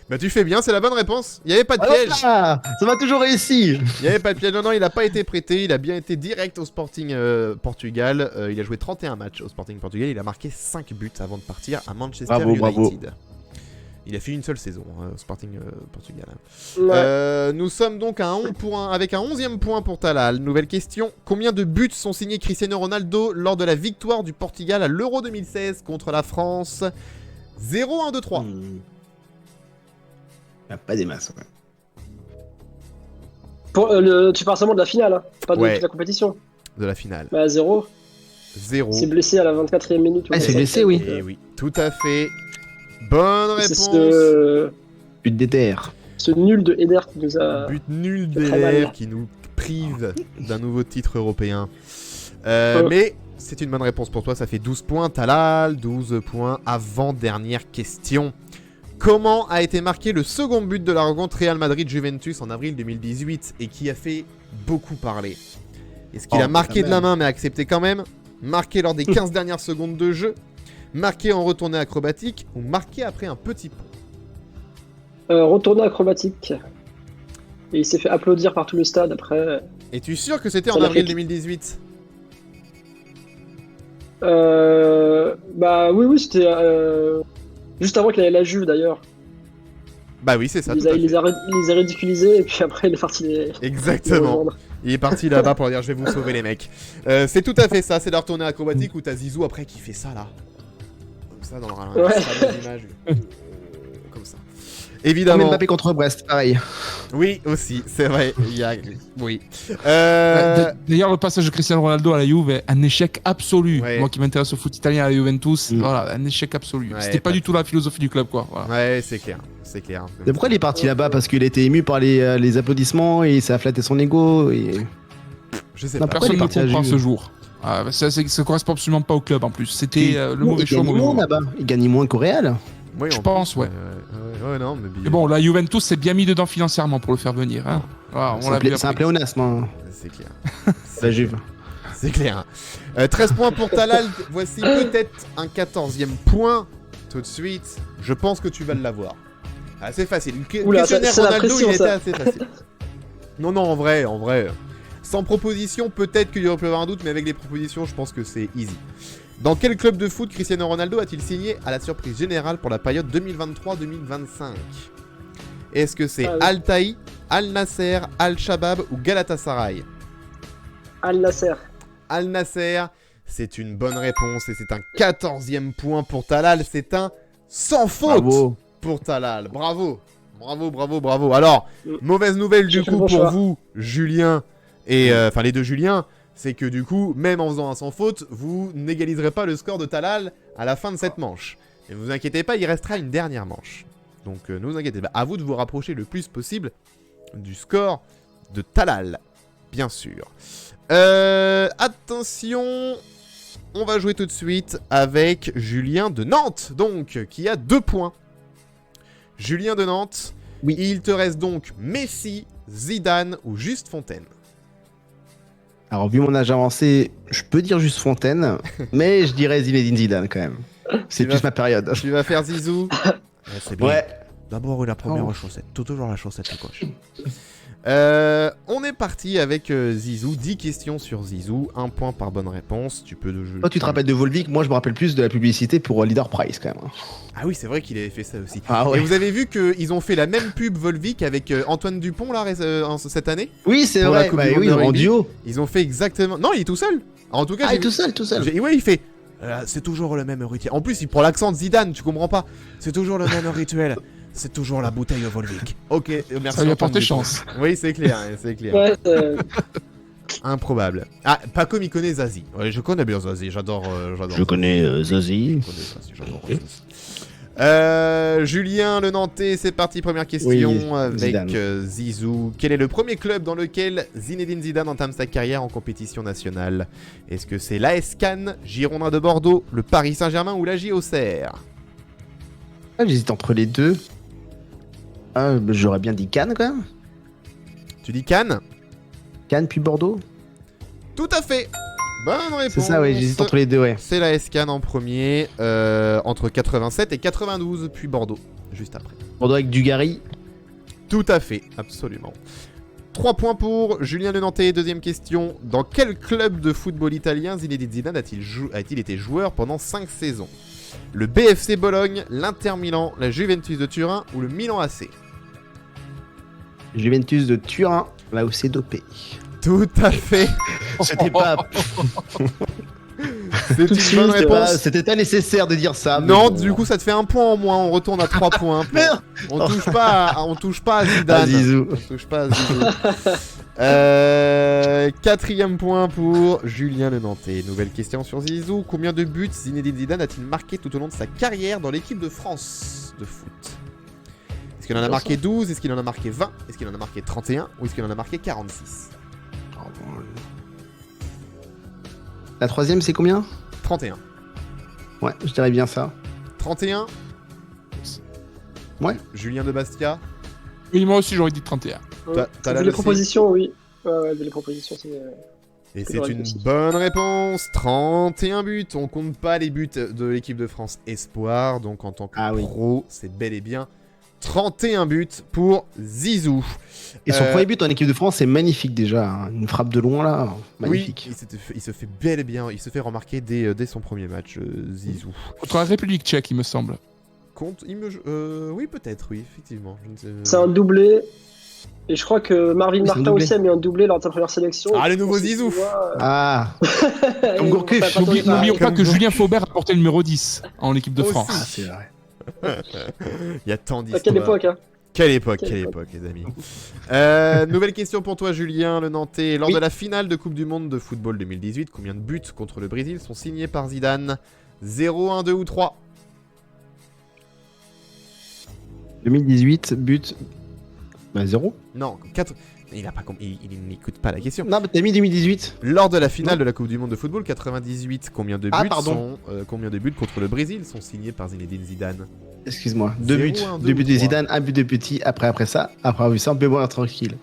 Bah tu fais bien, c'est la bonne réponse. Il y avait pas de piège. Ah, ça m'a toujours réussi. Il y avait pas de piège. Non, il a pas été prêté. Il a bien été direct au Sporting Portugal. Il a joué 31 matchs au Sporting Portugal. Il a marqué 5 buts avant de partir à Manchester Bravo, United. bravo. Il a fait une seule saison au Sporting Portugal. Ouais. Nous sommes donc à 1 point, avec un 11e point pour Talal. Nouvelle question. Combien de buts sont signés Cristiano Ronaldo lors de la victoire du Portugal à l'Euro 2016 contre la France? 0, 1, 2, 3. Pas des masses, ouais. Tu parles seulement de la finale, hein, pas de Ouais. toute la compétition. De la finale. Bah, 0. 0. Il s'est blessé à la 24e minute. Ah, il s'est blessé, oui. Et oui, tout à fait. Bonne C'est réponse. But DTR. ce nul de Eder qui nous a. But nul fait très d'élèves mal. qui nous prive d'un nouveau titre européen. Oh. Mais c'est une bonne réponse pour toi, ça fait 12 points. Talal, 12 points. Avant-dernière question. Comment a été marqué le second but de la rencontre Real Madrid-Juventus en avril 2018 et qui a fait beaucoup parler? Est-ce qu'il a marqué quand de la même. main mais accepté quand même? Marqué lors des 15 dernières secondes de jeu? Marqué en retournée acrobatique? Ou marqué après un petit pont? Retourné acrobatique. Et il s'est fait applaudir par tout le stade après. Es-tu sûr que c'était Ça en l'a avril fait- 2018? Bah oui, c'était juste avant qu'il aille à la Juve d'ailleurs. Bah oui, c'est ça. Il tout à les fait. a ridiculisés et puis après il est parti les Exactement. rejoindre. Il est parti là-bas pour dire je vais vous sauver les mecs. C'est tout à fait ça, c'est la retournée acrobatique où t'as Zizou après qui fait ça là. Comme ça dans le Ouais. fameux image. Comme ça. Comme Évidemment. Mbappé contre Brest, pareil. Oui, aussi, c'est vrai. Il y a... Oui. D'ailleurs, le passage de Cristiano Ronaldo à la Juve est un échec absolu. Ouais. Moi qui m'intéresse au foot italien à la Juventus, Mm. voilà, un échec absolu. Ouais, C'était pas pas- du tout la philosophie du club, quoi. Voilà. Ouais, c'est clair. C'est clair. Mais pourquoi il est parti là-bas? Parce qu'il a été ému par les applaudissements et ça a flatté son ego. Et... Je sais Non, pas. pourquoi il Personne est ne parti à comprend Juve ce jour. Ah, ça correspond absolument pas au club en plus. C'était le mauvais il choix au gagne mauvais moins moment. là-bas. Il gagne moins qu'au Real. Oui, Je en pense, plus, ouais. Ouais, non, mais Mais bon, la Juventus s'est bien mis dedans financièrement pour le faire venir. Hein. Voilà, on l'a vu C'est un après. pléonasme, hein, c'est clair. la Juve. C'est clair. 13 points pour Talal. Voici peut-être un 14e point. Tout de suite. Je pense que tu vas l'avoir. Assez facile. Le Oula, questionnaire c'est la Ronaldo, pression, il était ça. assez facile. Non, en vrai. Sans proposition, peut-être qu'il y aurait pu avoir un doute, mais avec les propositions, je pense que c'est easy. Dans quel club de foot Cristiano Ronaldo a-t-il signé à la surprise générale pour la période 2023-2025? Est-ce que c'est Ah oui. Al-Taï, Al-Nasser, Al-Shabab ou Galatasaray? Al Nasser. Al-Nasser, c'est une bonne réponse et c'est un 14e point pour Talal. C'est un sans faute Bravo. pour Talal. Bravo. Bravo. Alors, Mm. mauvaise nouvelle J'ai du fait coup le bon pour choix. vous, Julien, et enfin les deux Julien, c'est que du coup, même en faisant un sans faute, vous n'égaliserez pas le score de Talal à la fin de cette manche. Et ne vous inquiétez pas, il restera une dernière manche. Donc ne vous inquiétez pas, à vous de vous rapprocher le plus possible du score de Talal, bien sûr. Attention, on va jouer tout de suite avec Julien de Nantes, donc, qui a 2 points. Julien de Nantes, Oui. Il te reste donc Messi, Zidane ou Juste Fontaine. Alors, vu mon âge avancé, je peux dire juste Fontaine, mais je dirais Zinedine Zidane quand même. C'est Tu plus vas- ma période. Tu vas faire Zizou. Ouais, c'est bien. Ouais. D'abord la première Oh. chaussette. Toujours la chaussette de coche. On est parti avec Zizou. 10 questions sur Zizou. 1 point par bonne réponse. Tu peux de jeu. Toi, tu te rappelles de Volvic, moi je me rappelle plus de la publicité pour Leader Price quand même. Ah oui, c'est vrai qu'il avait fait ça aussi. Ah Et ouais. vous avez vu qu'ils ont fait la même pub Volvic avec Antoine Dupont là cette année. Oui, c'est Pour la vrai, Coupe bah du Monde oui, de en rugby. duo. Ils ont fait exactement. Non, il est tout seul. En tout cas, Ah, j'ai il est vu- tout seul. Ouais, il fait. C'est toujours le même rituel. En plus, il prend l'accent de Zidane, tu comprends pas. C'est toujours le même rituel. C'est toujours la bouteille Volvic. Ok, merci. Ça lui a Antoine porté Dupont. chance. Oui, c'est clair, c'est clair. Ouais, Improbable. Ah, pas comme il connaît Zazie. Ouais, je connais bien Zazie, j'adore. Je connais Zazie. Je connais Zazie, j'adore Zazie. Julien Le Nantais, c'est parti, première question Oui, avec Zidane. Zizou. Quel est le premier club dans lequel Zinedine Zidane entame sa carrière en compétition nationale? Est-ce que c'est l'AS Cannes, Girondins de Bordeaux, le Paris Saint-Germain ou la Auxerre? Ah, j'hésite entre les deux. Ah, bah, j'aurais bien dit Cannes quand même. Tu dis Cannes? Cannes puis Bordeaux. Tout à fait. Bonne réponse. C'est ça, ouais, j'hésite entre les deux, ouais. C'est l'AS Cannes en premier, entre 87 et 92, puis Bordeaux, juste après. Bordeaux avec Dugarry. Tout à fait, absolument. 3 points pour Julien Le Nantais. Deuxième question. Dans quel club de football italien Zinedine Zidane a-t-il été joueur pendant 5 saisons? Le BFC Bologne, l'Inter Milan, la Juventus de Turin ou le Milan AC? Juventus de Turin, là où c'est dopé. Tout à fait. C'était pas, C'est Tout de une suite, bonne c'était pas, réponse. c'était pas nécessaire de dire ça. mais Non, bon. du coup, ça te fait un point en moins. On retourne à 3 points. Merde. On touche pas à Zidane. Ah, Zizou. On touche pas à Zizou. Quatrième point pour Julien Le Nantais. Nouvelle question sur Zizou. Combien de buts Zinedine Zidane a-t-il marqué tout au long de sa carrière dans l'équipe de France de foot? Est-ce qu'il en a marqué 12? Est-ce qu'il en a marqué 20? Est-ce qu'il en a marqué 31? Ou est-ce qu'il en a marqué 46? La troisième, c'est combien? 31. Ouais, je dirais bien ça. 31? Ouais. Julien de Bastia? Oui, moi aussi, j'aurais dit 31. T'as la Vu les Lucie propositions, oui. Ouais, vu les propositions, c'est. Et C'est c'est vrai une aussi. bonne réponse. 31 buts. On compte pas les buts de l'équipe de France Espoir. Donc en tant que Ah oui. pro, c'est bel et bien 31 buts pour Zizou. Et son Euh, premier but en équipe de France, c'est magnifique déjà. Hein. Une frappe de loin là, magnifique. Oui, il se fait bel et bien. Il se fait remarquer dès son premier match, Zizou. Contre la République tchèque, il me semble. Oui, peut-être, oui, effectivement. Je ne sais- C'est un doublé. Et je crois que Marvin Oui, c'est un Martin doublé. aussi a mis un doublé lors de sa première sélection. Ah, Et le je nouveau pense que Zizou. tu vois, Ah, et Comme on Gourcuff. va pas tomber pareil. N'oublions pas Comme que vous. Julien Faubert a porté le numéro 10 en équipe de Aussi. France. ah c'est vrai. Il y a tant À d'histoires. quelle époque, hein? Quelle époque, Quelle quelle époque. époque, les amis. Nouvelle question pour toi, Julien Le Nantais. Lors Oui. de la finale de Coupe du Monde de football 2018, combien de buts contre le Brésil sont signés par Zidane? 0, 1, 2 ou 3? 2018, but. Bah, 0. Non, 4. Il n'écoute pas la question. Non, mais t'as mis 2018. Lors de la finale Non. de la Coupe du Monde de football 98, combien de buts Ah, pardon. combien de buts contre le Brésil sont signés par Zinedine Zidane? Excuse-moi. 2 0, buts. 1, 2 2 buts ou de 3. Zidane, un but de Petit. Après ça, après avoir vu ça, on peut boire tranquille.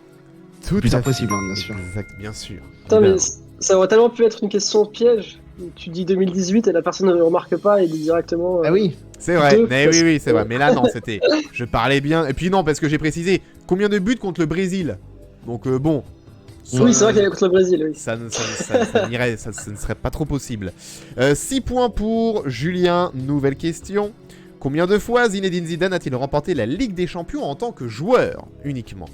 Tout Plus à impossible, fait. hein, bien sûr. Exact, bien sûr. Putain, Eh ben, mais ça aurait tellement pu être une question piège. Tu dis 2018 et la personne ne remarque pas et dit directement. Ah oui. c'est vrai, deux, mais parce oui, que- c'est vrai. Mais là, non, c'était. Je parlais bien. Et puis, non, parce que j'ai précisé combien de buts contre le Brésil. Donc, bon. Oui, c'est vrai qu'il y avait contre le Brésil, oui. Ça ne serait pas trop possible. 6 points pour Julien. Nouvelle question. Combien de fois Zinedine Zidane a-t-il remporté la Ligue des Champions en tant que joueur uniquement?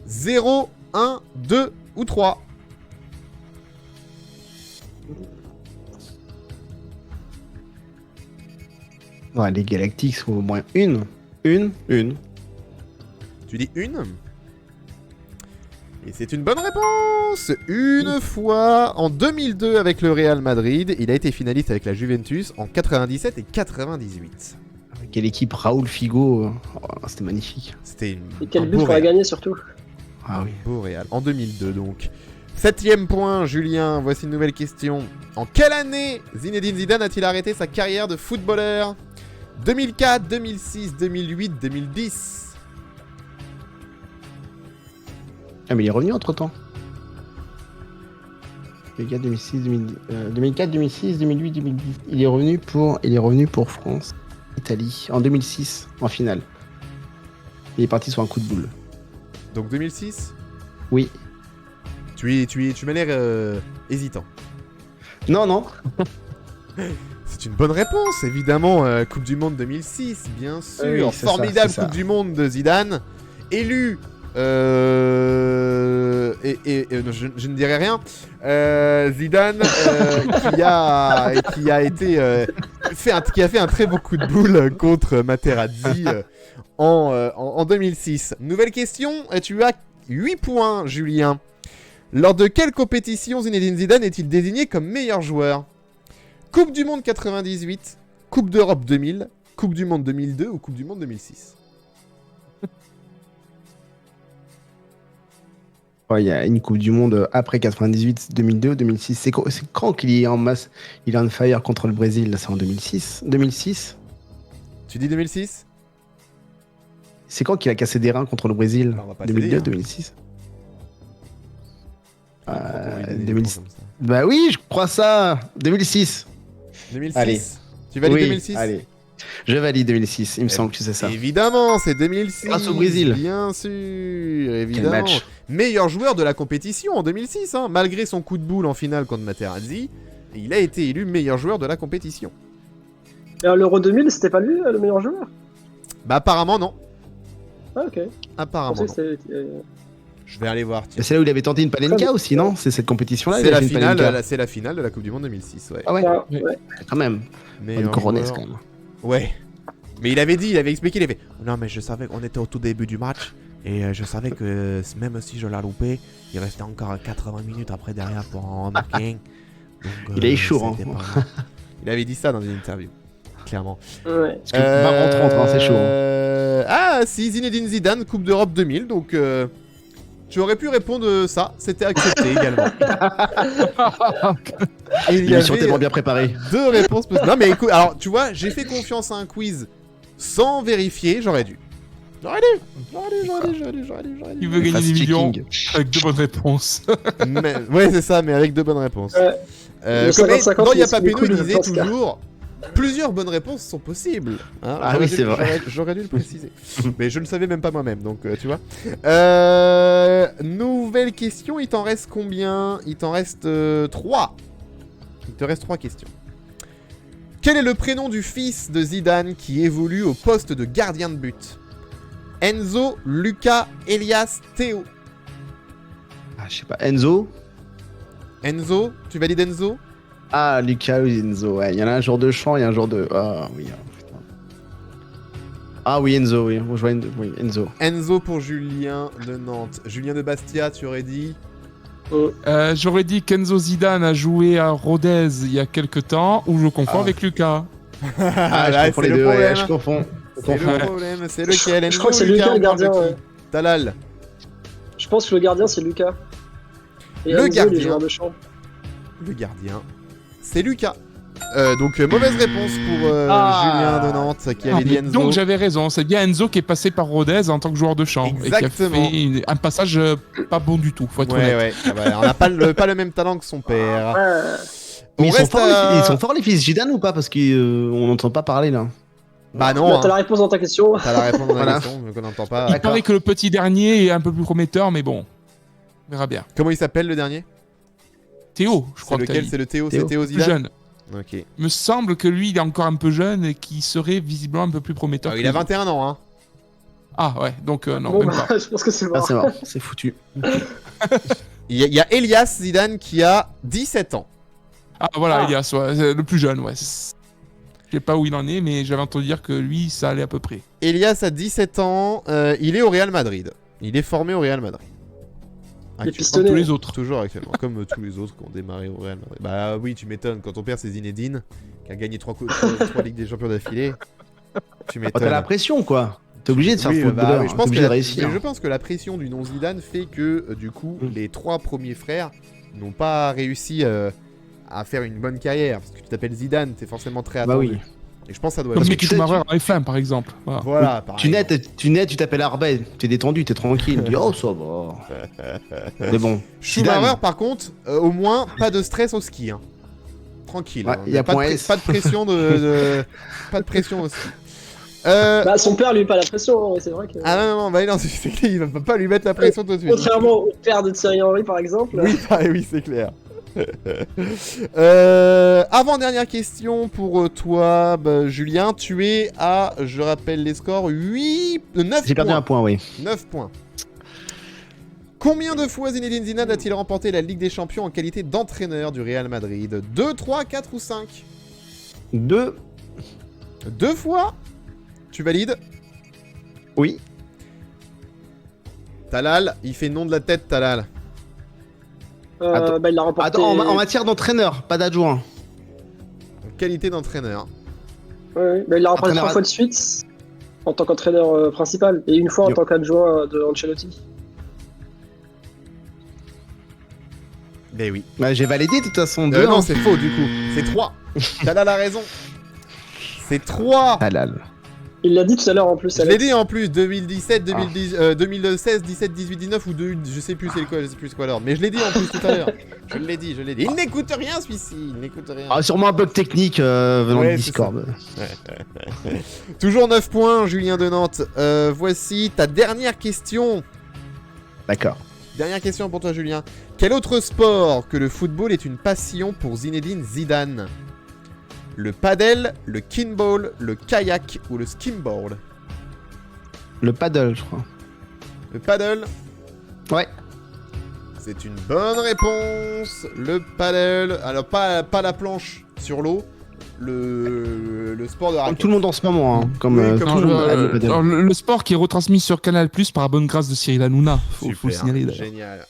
0, 1, 2 ou 3? Ouais, les Galactiques sont au moins une. Une. Tu dis une? Et c'est une bonne réponse. Une fois en 2002 avec le Real Madrid. Il a été finaliste avec la Juventus en 97 et 98. Quelle équipe, Raoul Figo. Oh, c'était magnifique. C'était Et quel un but beau pour la Real. gagner surtout. Ah oui. Beau Real. En 2002 donc. 7ème point, Julien. Voici une nouvelle question. En quelle année Zinedine Zidane a-t-il arrêté sa carrière de footballeur? 2004, 2006, 2008, 2010. Ah, mais il est revenu entre temps. 2004, 2006, 2004, 2006, 2008, 2010. Il est revenu pour France, Italie, en 2006, en finale. Il est parti sur un coup de boule. Donc 2006. Oui. Tu m'as l'air hésitant. Non. C'est une bonne réponse, évidemment. Coupe du Monde 2006, bien sûr. Oui, c'est Formidable ça, c'est ça. Coupe du Monde de Zidane. Élu. Je ne dirai rien. Zidane qui a fait un très beau coup de boule contre Materazzi en 2006. Nouvelle question. Tu as 8 points, Julien. Lors de quelle compétition Zinedine Zidane est-il désigné comme meilleur joueur? Coupe du Monde 98, Coupe d'Europe 2000, Coupe du Monde 2002 ou Coupe du Monde 2006? Ouais, il y a une Coupe du Monde après 98, 2002, 2006. C'est quand qu'il est en masse, il est on fire contre le Brésil? C'est en 2006. 2006. Tu dis 2006? C'est quand qu'il a cassé des reins contre le Brésil? On va pas 2002, t'aider, hein. 2006. On va lui donner des 2006. points comme ça. Bah oui, je crois ça. 2006. 2006. Allez. Tu valides Oui, 2006? allez. Je valide 2006. Il me semble que c'est ça. Évidemment, c'est 2006. Grâce au Brésil. Bien sûr, évidemment. Quel match. Meilleur joueur de la compétition en 2006, hein. Malgré son coup de boule en finale contre Materazzi, il a été élu meilleur joueur de la compétition. Et à l'Euro 2000, c'était pas lui le meilleur joueur? Bah apparemment non. Ah, ok. Je Apparemment pensais non. que c'était. Je vais aller voir. Et Tiens. c'est là où il avait tenté une Panenka aussi, non? C'est cette compétition-là? C'est il a la fait une finale, Panenka. c'est la finale de la Coupe du Monde 2006, ouais. Ah ouais, Ah, ouais. quand même. Une Meilleur coronaise joueur. quand même. Ouais. Mais il avait expliqué, il avait fait non mais je savais qu'on était au tout début du match et je savais que même si je la loupais, il restait encore 80 minutes après derrière pour en marquer un. Donc, Il est chaud, hein. c'était pas mal. Il avait dit ça dans une interview, clairement. Ouais. Parce que 20 30, hein, c'est chaud. Hein. Ah si, Zinedine Zidane, Coupe d'Europe 2000, donc tu aurais pu répondre ça, c'était accepté également. Et il y L'émission avait tellement bien préparée. 2 réponses possibles. Non mais écoute, alors tu vois, j'ai fait confiance à un quiz sans vérifier, j'aurais dû. J'aurais dû. Il veut gagner des millions Fast-checking. avec 2 bonnes réponses. Ouais, c'est ça, mais avec 2 bonnes réponses. Ouais. Le Comme 50-50, dans il Y'a pas est cool, il je disait pense, toujours plusieurs bonnes réponses sont possibles. Hein, Ah j'aurais oui, dû- c'est vrai. J'aurais dû le préciser. Mais je ne le savais même pas moi-même, donc tu vois. Nouvelle question, il t'en reste combien? Il t'en reste 3. Il te reste 3 questions. Quel est le prénom du fils de Zidane qui évolue au poste de gardien de but? Enzo, Lucas, Elias, Théo. Ah, je sais pas. Enzo? Enzo, tu valides Enzo? Ah, Lucas ou Enzo. Ouais, il y en a un jour de champ et un jour de. Ah oui. Putain. Ah oui, Enzo, oui. On joue oui, Enzo. Enzo pour Julien de Nantes. Julien de Bastia, tu aurais dit? J'aurais dit qu'Enzo Zidane a joué à Rodez il y a quelques temps, ou je confonds Ah. avec Lucas. Ah, là, je confonds c'est les le deux, ouais, problème. je confonds. C'est le problème, c'est lequel? Enzo Je crois que c'est ou Lucas on le parle de gardien. qui? Ouais. Talal. Je pense que le gardien c'est Lucas. Et Le Enzo, gardien. les joueurs de champ. Le gardien, c'est Lucas. Donc mauvaise réponse pour Ah. Julien de Nantes qui avait dit Enzo. Donc j'avais raison, c'est bien Enzo qui est passé par Rodez en tant que joueur de champ. Et Exactement. qui a fait un passage pas bon du tout, faut être Ouais, honnête. ouais. Ah bah, on n'a pas le même talent que son père. Ouais. On Mais reste à- ils sont forts les fils Zidane ou pas? Parce qu'on n'entend pas parler là. Bah non, Bah, t'as hein. la réponse dans ta question. T'as la réponse dans la Voilà. question, mais qu'on n'entend pas. Il D'accord. paraît que le petit dernier est un peu plus prometteur, mais bon, on verra bien. Comment il s'appelle le dernier? Théo, je C'est crois que t'as lequel? dit. C'est le Théo, Théo. c'est Théo Plus Zidane. jeune. Ok. Il me semble que lui, il est encore un peu jeune et qu'il serait visiblement un peu plus prometteur. Ah, que il a les autres. 21 ans, hein. Ah ouais, donc non, Bon, même bah, pas. je pense que c'est Ah, mort. c'est mort, c'est foutu. Il y a Elias Zidane qui a 17 ans. Ah voilà, Ah. Elias, ouais, c'est le plus jeune, ouais. Je sais pas où il en est, mais j'avais entendu dire que lui, ça allait à peu près. Elias a 17 ans, il est au Real Madrid. Il est formé au Real Madrid. Les Actuellement. Comme tous pistonnés. les autres. Toujours actuellement, comme tous les autres qui ont démarré au Real Madrid. Bah oui, tu m'étonnes, quand ton père c'est Zinedine, qui a gagné 3 Ligues des Champions d'affilée, tu Oh, m'étonnes. t'as la pression quoi. T'es obligé de faire Oui, ce footballeur. oui, T'es obligé de réussir. mais je pense que la pression du nom Zidane fait que du coup, Mm. les 3 premiers frères n'ont pas réussi à faire une bonne carrière. Parce que tu t'appelles Zidane, t'es forcément très Bah attendu. oui. Et je pense que ça doit Comme être. Mick que tu sais, Schumacher en F1, par exemple. Voilà. Voilà, pareil. Tu nais, tu t'appelles Arbel, t'es détendu, t'es tranquille. Tu dis oh ça va. Mais bon. Schumacher, Zidane. par contre, au moins, pas de stress au ski. Hein. Tranquille. Ouais, hein. y a pas, point de S. pas de pression pas de pression au ski. Bah, son père lui met pas la pression, hein, c'est vrai que. Ah non, bah non, c'est clair, il va pas lui mettre la pression tout de suite. Contrairement au père de Thierry Henry par exemple. Oui, oui, c'est clair. Avant-dernière question pour toi, bah, Julien. Tu es à, je rappelle les scores, 9 J'ai perdu points. un point, oui. 9 points. Combien de fois Zinedine Zidane a-t-il remporté la Ligue des Champions en qualité d'entraîneur du Real Madrid? 2, 3, 4 ou 5? 2. 2 fois? Tu valides? Oui. Talal, il fait nom de la tête, Talal. Attends. Bah, il l'a remporté. Attends, en matière d'entraîneur, pas d'adjoint. En qualité d'entraîneur. Ouais. Mais il l'a remporté Entraîneur 3 fois de suite en tant qu'entraîneur principal et une fois en tant qu'adjoint de Ancelotti. Mais oui. Bah, j'ai validé de toute façon. 2, Non, c'est faux du coup. C'est 3. Talal a raison. C'est 3. Halal. Il l'a dit tout à l'heure en plus. Je l'ai Alex. dit en plus, 2017, 2016, 17, 18, 19 ou 2, je sais plus c'est quoi, je sais plus c'est quoi l'ordre. Mais je l'ai dit en plus tout à l'heure. Je l'ai dit. Il n'écoute rien celui-ci, il n'écoute rien. Ah, sûrement un bug technique venant Ouais, du c'est Discord. Toujours 9 points, Julien de Nantes. Voici ta dernière question. D'accord. Dernière question pour toi, Julien. Quel autre sport que le football est une passion pour Zinedine Zidane? Le paddle, le kinball, le kayak ou le skimboard? Le paddle, je crois. Le paddle, Ouais. c'est une bonne réponse. Le paddle, alors pas la planche sur l'eau, le sport de Comme raquette. tout le monde en ce moment, hein. Comme, Oui, comme tout le monde. le paddle. Alors, le sport qui est retransmis sur Canal Plus par la bonne grâce de Cyril Hanouna. Faut le Super, signaler d'ailleurs. génial.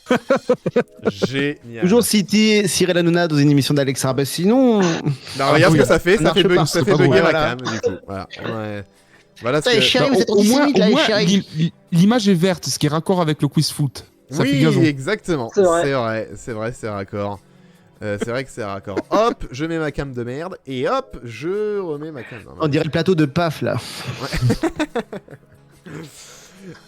Génial. Toujours citer Cyril Hanouna dans une émission d'Alex Arbes, sinon. Non, regarde oui, ce que ça fait, ça marche pas, ça c'est fait pas bugger bon, ma voilà. cam, du coup. Voilà, ouais. Voilà ce Ça, que... chérie, vous êtes Au moins, antisémite, là, chérie. l'image est verte, ce qui est raccord avec le quiz foot. Ça fait Oui, gazon. exactement. C'est vrai. C'est raccord. C'est vrai que c'est raccord. Hop, je mets ma cam de merde et hop, je remets ma cam. On dirait le plateau de PAF, là.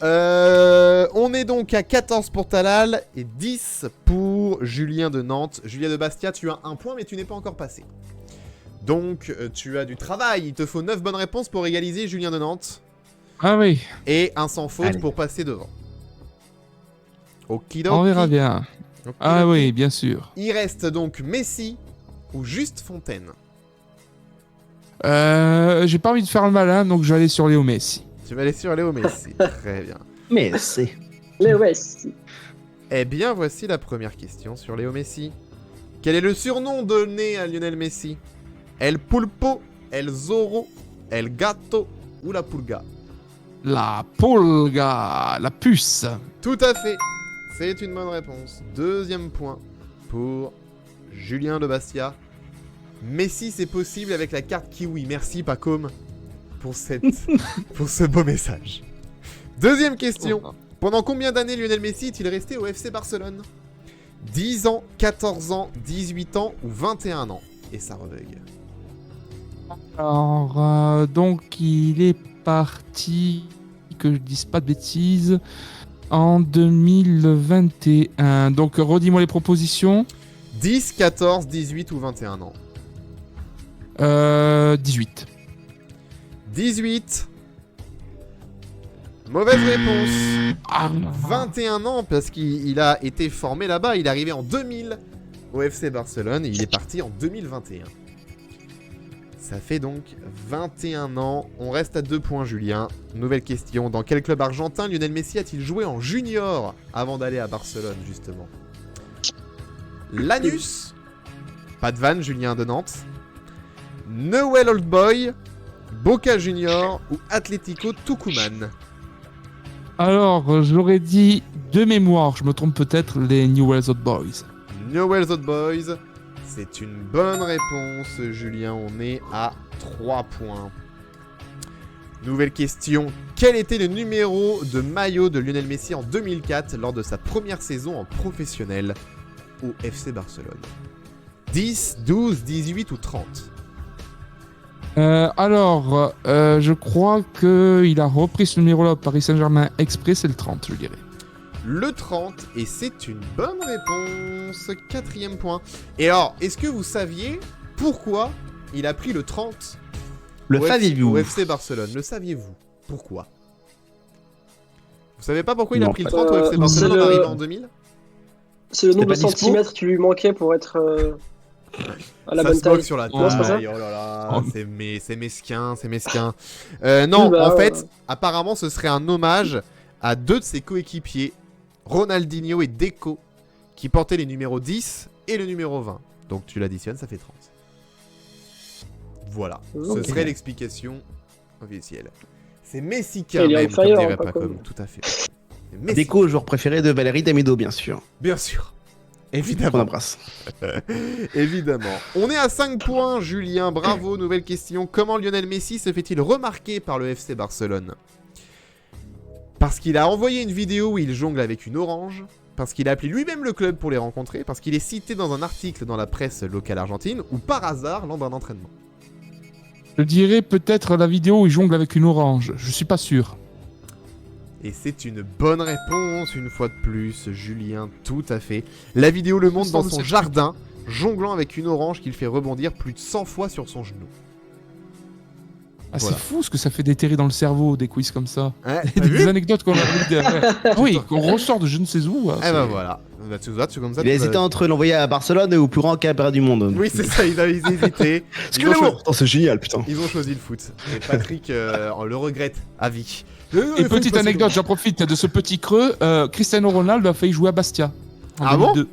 On est donc à 14 pour Talal et 10 pour Julien de Nantes. Julien de Bastia, tu as un point, mais tu n'es pas encore passé. Donc, tu as du travail. Il te faut 9 bonnes réponses pour égaliser Julien de Nantes. Ah oui, Et un sans faute Allez. pour passer devant. Okidoki. on verra bien. Okidoki. Ah oui, bien sûr. Il reste donc Messi ou juste Fontaine. J'ai pas envie de faire le malin, donc je vais aller sur Léo Messi. Tu vas aller sur Léo Messi. Très bien. Mais c'est. Mais ouais, Eh bien, voici la première question sur Léo Messi. Quel est le surnom donné à Lionel Messi? El Pulpo, El Zorro, El Gato ou la Pulga? La Polga, la puce. Tout à fait. C'est une bonne réponse. Deuxième point pour Julien de Bastia. Messi, c'est possible avec la carte Kiwi. Merci, Pacôme, pour ce beau message. Deuxième question. Pendant combien d'années Lionel Messi est-il resté au FC Barcelone? 10 ans, 14 ans, 18 ans ou 21 ans? Et ça rebug. Alors, donc il est parti, que je dise pas de bêtises, en 2021. Donc redis-moi les propositions. 10, 14, 18 ou 21 ans? 18. 18. Mauvaise réponse. Ah, 21 ans parce qu'il a été formé là-bas. Il est arrivé en 2000 au FC Barcelone et il est parti en 2021. Ça fait donc 21 ans. On reste à 2 points, Julien. Nouvelle question. Dans quel club argentin Lionel Messi a-t-il joué en junior avant d'aller à Barcelone, justement? Lanús. Pas de vanne, Julien de Nantes. Newell's Old Boys, Boca Junior ou Atlético Tucumán? alors, j'aurais dit de mémoire, je me trompe peut-être, les Newell's Old Boys. Newell's Old Boys, c'est une bonne réponse, Julien. On est à 3 points. Nouvelle question. Quel était le numéro de maillot de Lionel Messi en 2004 lors de sa première saison en professionnel au FC Barcelone? 10, 12, 18 ou 30? Alors, je crois qu'il a repris ce numéro-là au Paris Saint-Germain exprès, c'est le 30, je dirais. Le 30, et c'est une bonne réponse. 4e point. Et alors, est-ce que vous saviez pourquoi il a pris le 30 Le au saviez-vous? FC Barcelone? Le saviez-vous? Pourquoi? Vous savez pas pourquoi il a Non, pris le pas. 30 au FC Barcelone c'est en le- arrivant en 2000? c'est le nombre de pas dispo centimètres qui lui manquait pour être à la Ça bonne se moque taille. sur la Non, c'est pas taille. ça. Oh là là, Oh. c'est mesquin, c'est mesquin. Non, Oui, bah, en fait, apparemment, ce serait un hommage à 2 de ses coéquipiers, Ronaldinho et Deco, qui portaient les numéros 10 et le numéro 20. Donc tu l'additionnes, ça fait 30. Voilà, ce Ok. serait l'explication officielle. C'est mexicain Il est même, on fire, comme dirait pas Pacom, comme- tout à fait. C'est mexicain. Déco, joueur préféré de Valérie Damido, bien sûr. Bien sûr. On Évidemment. embrasse. Évidemment. On est à 5 points, Julien. Bravo. Nouvelle question. Comment Lionel Messi se fait-il remarquer par le FC Barcelone? Parce qu'il a envoyé une vidéo où il jongle avec une orange. Parce qu'il a appelé lui-même le club pour les rencontrer. Parce qu'il est cité dans un article dans la presse locale argentine. Ou par hasard lors d'un entraînement. Je dirais peut-être la vidéo où il jongle avec une orange. Je suis pas sûr. Et c'est une bonne réponse, une fois de plus, Julien, tout à fait. La vidéo le montre dans son jardin, jonglant avec une orange qu'il fait rebondir plus de 100 fois sur son genou. Ah, Voilà. c'est fou ce que ça fait déterrer dans le cerveau, des quiz comme ça. Ouais, Des, t'as vu anecdotes qu'on a oui, qu'on ressort de je ne sais où. Eh ben voilà. Bah, tu vois, comme ça. Il a hésité entre l'envoyer à Barcelone et au plus grand cabaret du monde. Oui, c'est ça, ils avaient hésité. Parce que l'amour, c'est génial, putain. Ils ont choisi le foot. Et Patrick le regrette à vie. Et petite anecdote, j'en profite de ce petit creux. Cristiano Ronaldo a failli jouer à Bastia. En Ah bon 2002.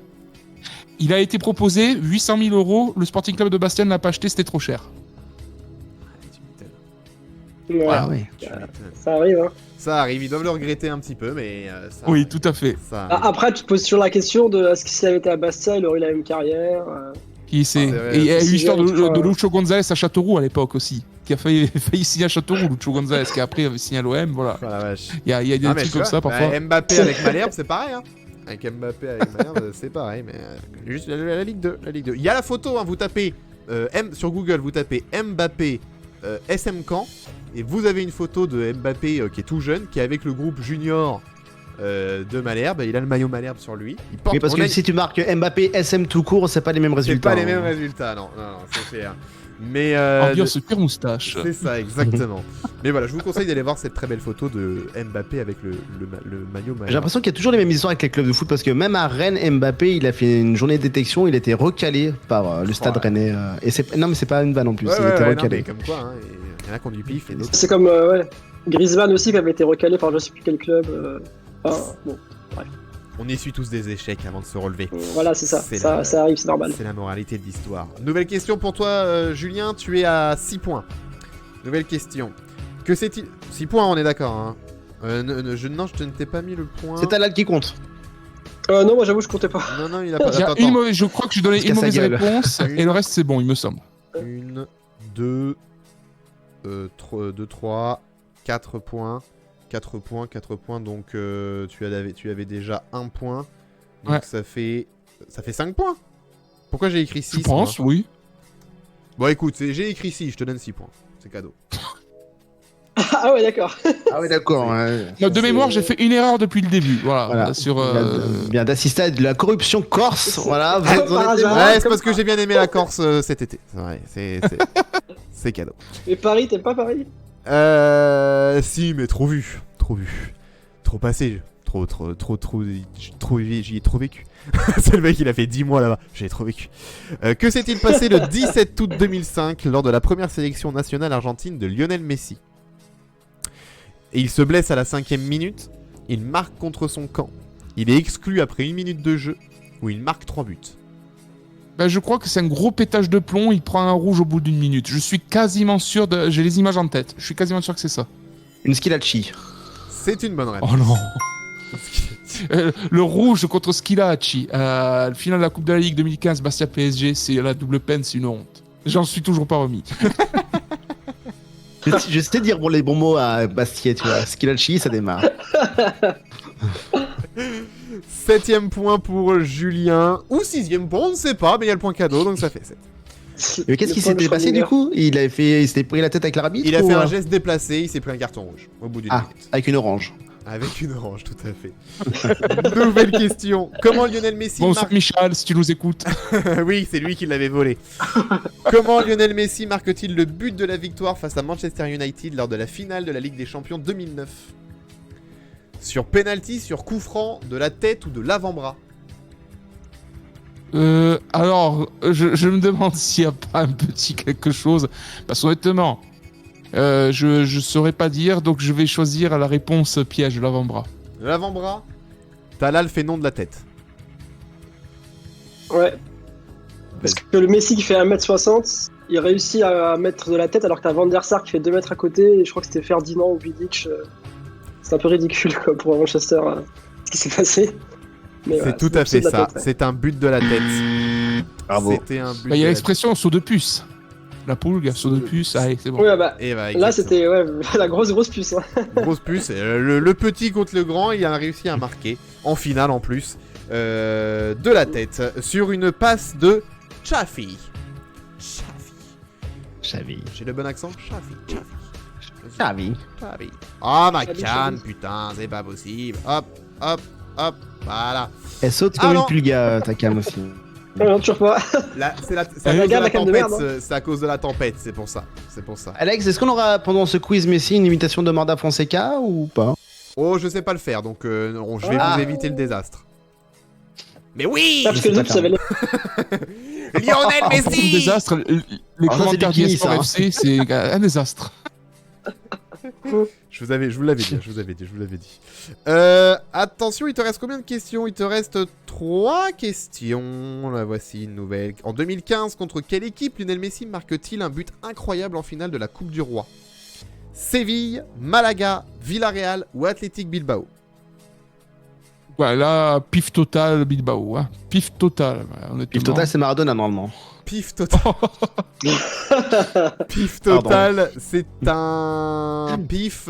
Il a été proposé 800 000 €. Le Sporting Club de Bastia ne l'a pas acheté, c'était trop cher. Ouais, Ah oui. ça arrive. Hein. Ça arrive, ils doivent le regretter un petit peu, mais ça Oui, arrive. tout à fait. Ça Ah, arrive. après, tu te poses sur la question de est-ce que s'il avait été à Bastia, il aurait eu la même carrière Qui c'est c'est vrai, Et il y a c'est eu l'histoire vrai, de Lucho González à Châteauroux à l'époque aussi. Qui a failli signer à Châteauroux, Lucho González, qui après avait signé à l'OM. Voilà. Oh la vache. Il y a des Ah, mais trucs tu comme vois, ça parfois. bah, Mbappé avec Malherbe, c'est pareil. Hein. Avec Mbappé avec Malherbe, c'est pareil. Mais juste la Ligue 2. La Ligue 2. Il y a la photo, hein, vous tapez sur Google, vous tapez Mbappé SM Caen. Et vous avez une photo de Mbappé qui est tout jeune, qui est avec le groupe junior de Malherbe. Il a le maillot Malherbe sur lui. Il porte, Oui, parce on que a- si tu marques Mbappé SM tout court, c'est pas les mêmes c'est résultats. pas les hein. mêmes résultats, non, c'est clair. Mais Ambiance pure moustache. c'est ça, exactement. Mais voilà, je vous conseille d'aller voir cette très belle photo de Mbappé avec le maillot Malherbe. J'ai l'impression qu'il y a toujours les mêmes histoires avec les clubs de foot parce que même à Rennes, Mbappé, il a fait une journée de détection, il a été recalé par le stade Ouais. rennais. Et c'est non mais c'est pas une vanne en plus, Ouais, il ouais, a été ouais, non, recalé. mais comme quoi, hein, il y en a qui ont du pif et d'autres. C'est comme Griezmann aussi qui avait été recalé par je sais plus quel club. Enfin, bon, On essuie tous des échecs avant de se relever. voilà, c'est ça. C'est Ça, la- ça arrive, c'est normal. C'est la moralité de l'histoire. Nouvelle question pour toi, Julien. Tu es à 6 points. Nouvelle question. Que c'est-il 6 points, on est d'accord. Hein. Je ne t'ai pas mis le point. C'est Talal qui compte. Non, moi j'avoue, je comptais pas. Non, il a pas. Il y a Attends. je crois que j'ai donné Il se une casse la mauvaise gueule. réponse et le reste c'est bon, il me semble. 1, 2, 3, 4 points. 4 points. Donc tu avais déjà 1 point. Donc Ouais. ça fait 5 points. Pourquoi j'ai écrit 6 Je pense, oui. Bon, écoute, j'ai écrit 6, je te donne 6 points. C'est cadeau. Ah ouais, d'accord. Ah oui d'accord. Ouais. Non, de mémoire, j'ai fait une erreur depuis le début. Voilà. Voilà. Sur, Bien d'assister à de la corruption corse. Voilà. Vous êtes Par en hasard. Ouais, c'est comme parce que ça. j'ai bien aimé la Corse cet été. C'est vrai, c'est cadeau. Mais Paris, t'aimes pas Paris? Si, mais trop vu. Trop passé. J'y ai trop vécu. C'est le mec, il a fait 10 mois là-bas. J'ai trop vécu. Que s'est-il passé le 17 août 2005 lors de la première sélection nationale argentine de Lionel Messi? Et il se blesse à la 5ème minute. Il marque contre son camp. Il est exclu après 1 minute de jeu où il marque 3 buts. Ben, je crois que c'est un gros pétage de plomb, il prend un rouge au bout d'une minute. Je suis quasiment sûr de. J'ai les images en tête. Je suis quasiment sûr que c'est ça. Une Skilacci. C'est une bonne réponse. Oh non. Le rouge contre Schilacci, le final de la Coupe de la Ligue 2015, Bastia PSG, c'est la double peine, c'est une honte. J'en suis toujours pas remis. Je sais dire les bons mots à Bastia, tu vois. Skilacci, ça démarre. 7ème point pour Julien. Ou 6ème point, on ne sait pas, mais il y a le point cadeau, donc ça fait 7. Mais qu'est-ce qui s'était passé du coup il s'était pris la tête avec l'arbitre Il a ou, fait un geste déplacé, il s'est pris un carton rouge au bout d'une Ah, minute. avec une orange. Avec une orange, tout à fait. Nouvelle question. Comment Lionel Messi Bon sang marque... Michel, si tu nous écoutes. Oui, c'est lui qui l'avait volé. Comment Lionel Messi marque-t-il le but de la victoire face à Manchester United lors de la finale de la Ligue des Champions 2009? Sur penalty, sur coup franc, de la tête ou de l'avant-bras? Alors, je me demande s'il n'y a pas un petit quelque chose. Parce qu'honnêtement, je saurais pas dire, donc je vais choisir la réponse piège, l'avant-bras. De l'avant-bras? Talal fait non de la tête. Ouais. Parce que le Messi qui fait 1m60, il réussit à mettre de la tête alors que t'as Van der Sar qui fait 2 mètres à côté, et je crois que c'était Ferdinand ou Vidic. C'est un peu ridicule quoi, pour Manchester ce qui s'est passé. Mais C'est voilà, tout à fait de la ça. tête, ouais. C'est un but de la tête. Bravo. C'était un but Il y de a la l'expression saut de puce. La poule, saut de puce, allez, c'est bon. Ouais, bah, tête. Et bah, là, exactement. c'était la grosse puce. Hein. Grosse puce. Le petit contre le grand, il a réussi à marquer. En finale en plus. De la tête. Sur une passe de Chaffee. Xavi. J'ai le bon accent Chaffee. Xavi. Ah, ma Chavi, canne, Chavi. putain, c'est pas possible. Hop. Voilà. Elle saute Ah comme non. une pulga, ta cam aussi. Non, toujours pas. Là, c'est à cause de Regarde la la canne de tempête. merde, C'est à cause de la tempête, c'est pour ça. Alex, est-ce qu'on aura pendant ce quiz Messi une imitation de Marda Fonseca ou pas? Oh, je sais pas le faire, donc non, je vais Ah. vous éviter le désastre. Mais oui, Ah, parce que les autres, ça avait l'air. Lionel En parlant de Messi. désastre, les Alors ça, commentaires c'est du d'eSport Kini, FC, c'est un désastre. Je vous l'avais dit. Attention, il te reste combien de questions? Il te reste 3 questions. La voici une nouvelle. En 2015, contre quelle équipe Lionel Messi marque-t-il un but incroyable en finale de la Coupe du Roi? Séville, Malaga, Villarreal ou Athletic Bilbao? Ouais, là, pif total Bilbao. Hein. Pif total. Ouais, Pif total, c'est Maradona normalement. Pif total. Pif total, c'est un pif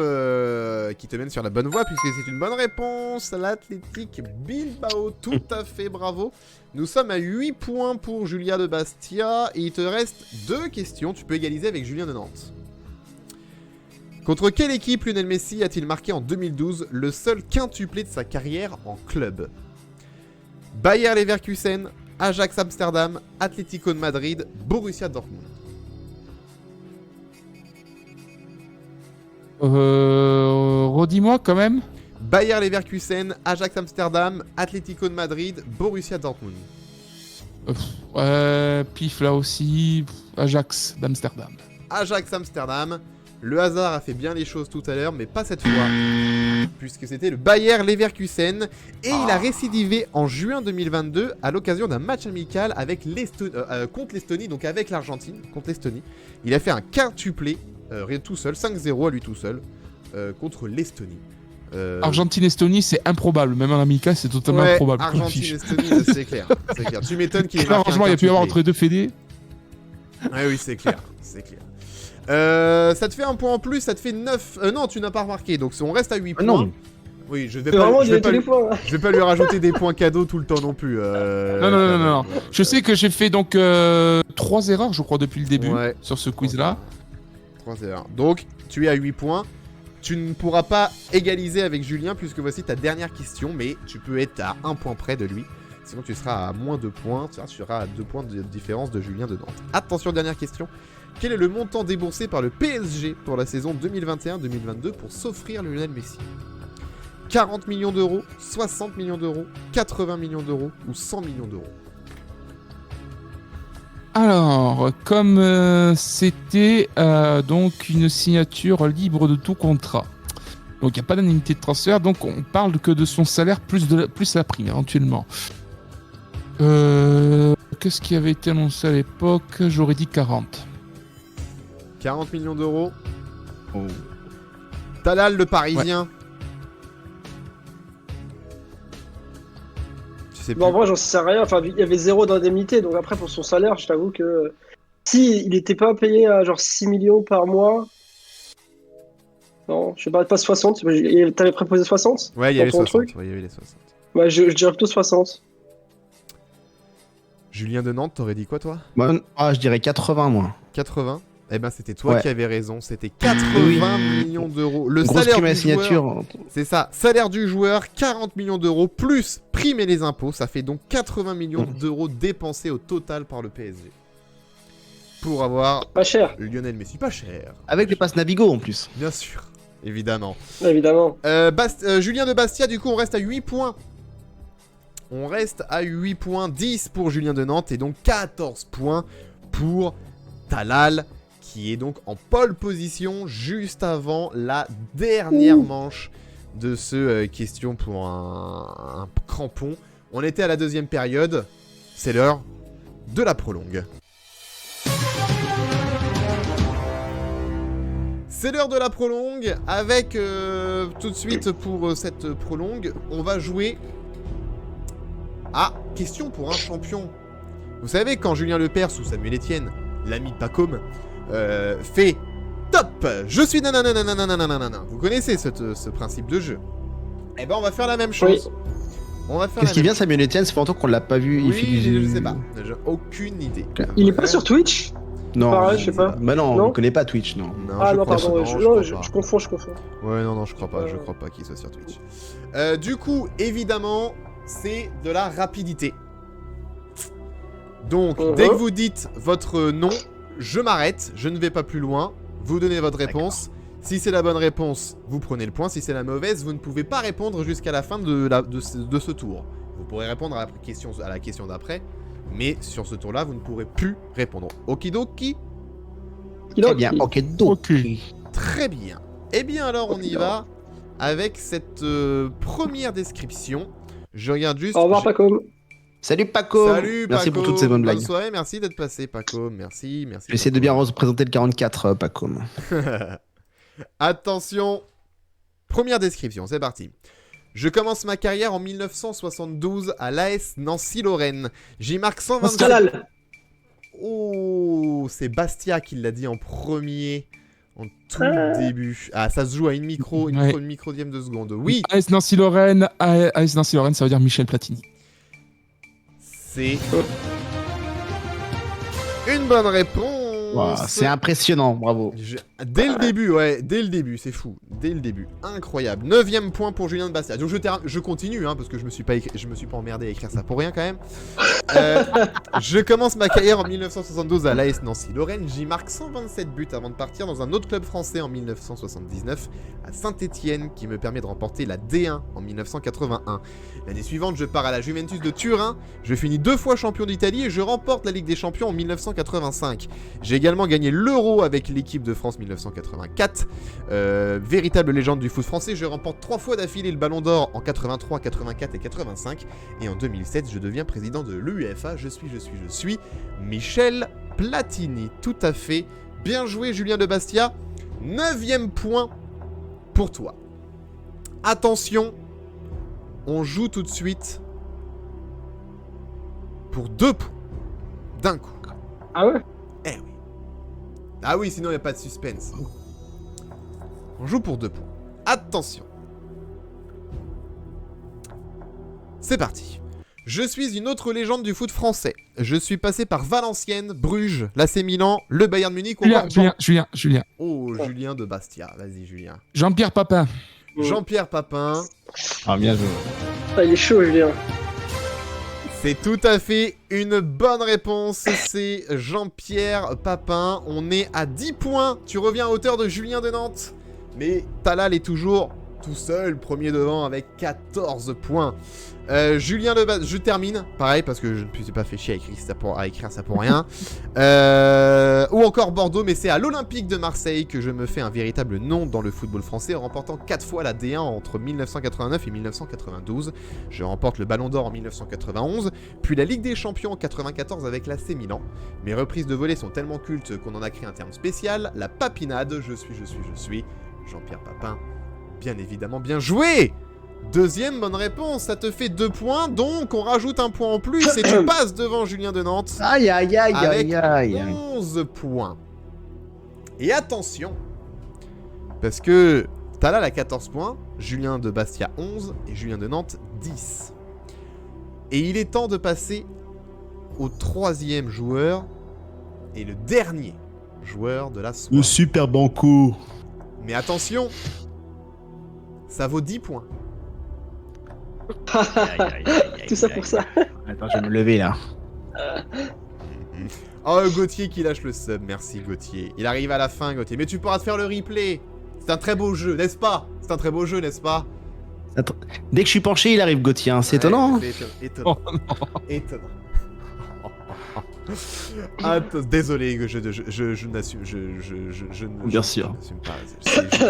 qui te mène sur la bonne voie puisque c'est une bonne réponse. L'Athletic Bilbao, tout à fait, bravo. Nous sommes à 8 points pour Julien de Bastia et il te reste 2 questions. Tu peux égaliser avec Julien de Nantes. Contre quelle équipe Lionel Messi a-t-il marqué en 2012 le seul quintuplé de sa carrière en club? Bayer Leverkusen, Ajax Amsterdam, Atlético de Madrid, Borussia Dortmund. Redis-moi quand même. Bayer Leverkusen, Ajax Amsterdam, Atlético de Madrid, Borussia Dortmund. Pif là aussi. Ajax d'Amsterdam. Ajax Amsterdam. Le hasard a fait bien les choses tout à l'heure, mais pas cette fois. Puisque c'était le Bayer Leverkusen. Et il a récidivé en juin 2022 à l'occasion d'un match amical avec contre l'Estonie, donc avec l'Argentine, contre l'Estonie. Il a fait un quintuplé, rien tout seul, 5-0 à lui tout seul, contre l'Estonie. Argentine-Estonie, c'est improbable. Même en amical, c'est totalement Ouais, improbable. comme affiche. Argentine-Estonie, c'est clair. C'est clair. Tu m'étonnes qu'il ait Quel marqué un arrangement il y a pu y avoir quintuplé. entre les deux fédés. Ouais, oui, c'est clair. C'est clair. Ça te fait un point en plus, ça te fait 9. Non, tu n'as pas remarqué, donc on reste à 8 points. Non. Oui, je vais C'est pas, vraiment je vais des pas, lui, téléphones. Hein. je vais pas lui rajouter des points cadeaux tout le temps non plus. Non. Je sais que j'ai fait donc 3 erreurs, je crois, depuis le début Ouais. sur ce quiz-là. 3-0. Donc, tu es à 8 points. Tu ne pourras pas égaliser avec Julien puisque voici ta dernière question, mais tu peux être à 1 point près de lui. Sinon, tu seras à moins 2 points. Tu seras à 2 points de différence de Julien de Nantes. Attention, dernière question. Quel est le montant déboursé par le PSG pour la saison 2021-2022 pour s'offrir le Lionel Messi? 40 millions d'euros, 60 millions d'euros, 80 millions d'euros ou 100 millions d'euros? Alors, comme c'était donc une signature libre de tout contrat, donc il n'y a pas d'indemnité de transfert, donc on parle que de son salaire plus la prime éventuellement. Qu'est-ce qui avait été annoncé à l'époque? J'aurais dit 40. 40 millions d'euros. Oh. Talal, le Parisien. Tu sais plus. Bon, en vrai, j'en sais rien. Enfin, il y avait 0 d'indemnité. Donc, après, pour son salaire, je t'avoue que si il était pas payé à genre 6 millions par mois. Non, je sais pas 60. T'avais proposé 60 Ouais, il y avait dans ton 60. truc Ouais, il y avait les 60. Ouais, je dirais plutôt 60. Julien de Nantes, t'aurais dit quoi, toi? Bon, je dirais 80 moins. 80? Eh ben, c'était toi Ouais. qui avais raison. C'était 80 millions d'euros. Le Grosse salaire prime à la du joueur, signature. c'est ça. Salaire du joueur, 40 millions d'euros, plus prime et les impôts. Ça fait donc 80 millions d'euros dépensés au total par le PSG. Pour avoir Pas cher, Lionel Messi. Pas cher. Avec les passes Navigo en plus. Bien sûr. Évidemment. évidemment. Julien de Bastia, du coup, on reste à 8 points. On reste à 8 points, 10 pour Julien de Nantes et donc 14 points pour Talal, qui est donc en pole position juste avant la dernière manche de ce question pour un crampon. On était à la deuxième période, c'est l'heure de la prolongue. C'est l'heure de la prolongue, avec tout de suite pour cette prolongue, on va jouer Ah, question pour un champion. Vous savez, quand Julien Lepers ou Samuel Etienne, l'ami de Pacôme, fait top, je suis nanananananananana. Vous connaissez ce principe de jeu. Eh ben, on va faire la même chose. On va faire Qu'est-ce la qui même vient, Samuel Etienne? C'est pas longtemps qu'on l'a pas vu. Oui, Il fait du... je sais pas. J'ai aucune idée. Il est pas sur Twitch? Non, Pareil, je sais pas. Bah non, Non on connaît pas Twitch, non. Non, Ah je non, crois pardon, pas. je Non, je crois pas. confonds, je confonds. Ouais, non, je crois pas. Je crois pas qu'il soit sur Twitch. Du coup, évidemment, c'est de la rapidité. Donc, dès que vous dites votre nom, je m'arrête, je ne vais pas plus loin. Vous donnez votre réponse. Si c'est la bonne réponse, vous prenez le point. Si c'est la mauvaise, vous ne pouvez pas répondre jusqu'à la fin de ce tour. Vous pourrez répondre à la question d'après, mais sur ce tour-là, vous ne pourrez plus répondre. Okidoki. Très bien, ok. Très bien. Eh bien alors, on y va avec cette première description. Je regarde juste... Au revoir, Pacôme. Salut Paco. Salut Merci Paco. pour toutes ces bonnes blagues. Bonne soirée, merci d'être passé Paco. Merci. Je vais essayer de bien représenter le 44, Paco. Attention. Première description, c'est parti. Je commence ma carrière en 1972 à l'AS Nancy-Lorraine. J'y marque 127... Scalal. Oh, c'est Bastia qui l'a dit en premier, en tout début. Ah, ça se joue à une microdième de seconde. Oui. AS Nancy-Lorraine, AS Nancy-Lorraine, ça veut dire Michel Platini. C'est une bonne réponse. Wow, c'est impressionnant, bravo. Dès le début, c'est fou. Dès le début, incroyable. 9e point pour Julien de Bastia. Donc je continue, parce que je me suis pas emmerdé à écrire ça pour rien quand même. Je commence ma carrière en 1972 à l'AS Nancy-Lorraine. J'y marque 127 buts avant de partir dans un autre club français en 1979, à Saint-Étienne, qui me permet de remporter la D1 en 1981. L'année suivante, je pars à la Juventus de Turin. Je finis 2 fois champion d'Italie et je remporte la Ligue des Champions en 1985. J'ai également gagné l'Euro avec l'équipe de France 1984. Véritable légende du foot français, je remporte 3 fois d'affilée le Ballon d'Or en 83, 84 et 85. Et en 2007, je deviens président de l'UEFA. Je suis Michel Platini. Tout à fait. Bien joué, Julien de Bastia. 9e point pour toi. Attention, on joue tout de suite pour 2 points d'un coup. Ah ouais? Eh oui. Ah oui, sinon il n'y a pas de suspense. On joue pour 2 points. Attention. C'est parti. Je suis une autre légende du foot français. Je suis passé par Valenciennes, Bruges, l'AC Milan, le Bayern Munich ou encore... Julien. Oh, Julien de Bastia. Vas-y, Julien. Jean-Pierre Papin. Jean-Pierre Papin. Ah, bien joué. Ah, il est chaud, Julien. C'est tout à fait une bonne réponse. C'est Jean-Pierre Papin. On est à 10 points. Tu reviens à hauteur de Julien de Nantes. Mais Talal est toujours tout seul, premier devant avec 14 points. Julien de je termine, pareil, parce que je ne me suis pas fait chier à écrire ça pour rien. Ou encore Bordeaux, mais c'est à l'Olympique de Marseille que je me fais un véritable nom dans le football français, en remportant 4 fois la D1 entre 1989 et 1992. Je remporte le Ballon d'Or en 1991, puis la Ligue des Champions en 94 avec l'AC Milan. Mes reprises de volée sont tellement cultes qu'on en a créé un terme spécial, la papinade. Je suis Jean-Pierre Papin. Bien évidemment, bien joué! Deuxième bonne réponse, ça te fait 2 points, donc on rajoute un point en plus et tu passes devant Julien de Nantes avec 11 points. Et attention, parce que Talal a 14 points, Julien de Bastia 11 et Julien de Nantes 10. Et il est temps de passer au 3e joueur et le dernier joueur de la soirée. Le super banco. Mais attention, ça vaut 10 points. Tout ça pour ça. Attends, je vais me lever là. Oh, Gauthier qui lâche le sub. Merci, Gauthier. Il arrive à la fin, Gauthier. Mais tu pourras te faire le replay. C'est un très beau jeu, n'est-ce pas? C'est un très beau jeu, n'est-ce pas? Attends. Dès que je suis penché, il arrive Gauthier. Hein. C'est étonnant. C'est étonnant. Oh, non. Étonnant. Attends, désolé, je n'assume. Bien sûr. n'assume pas.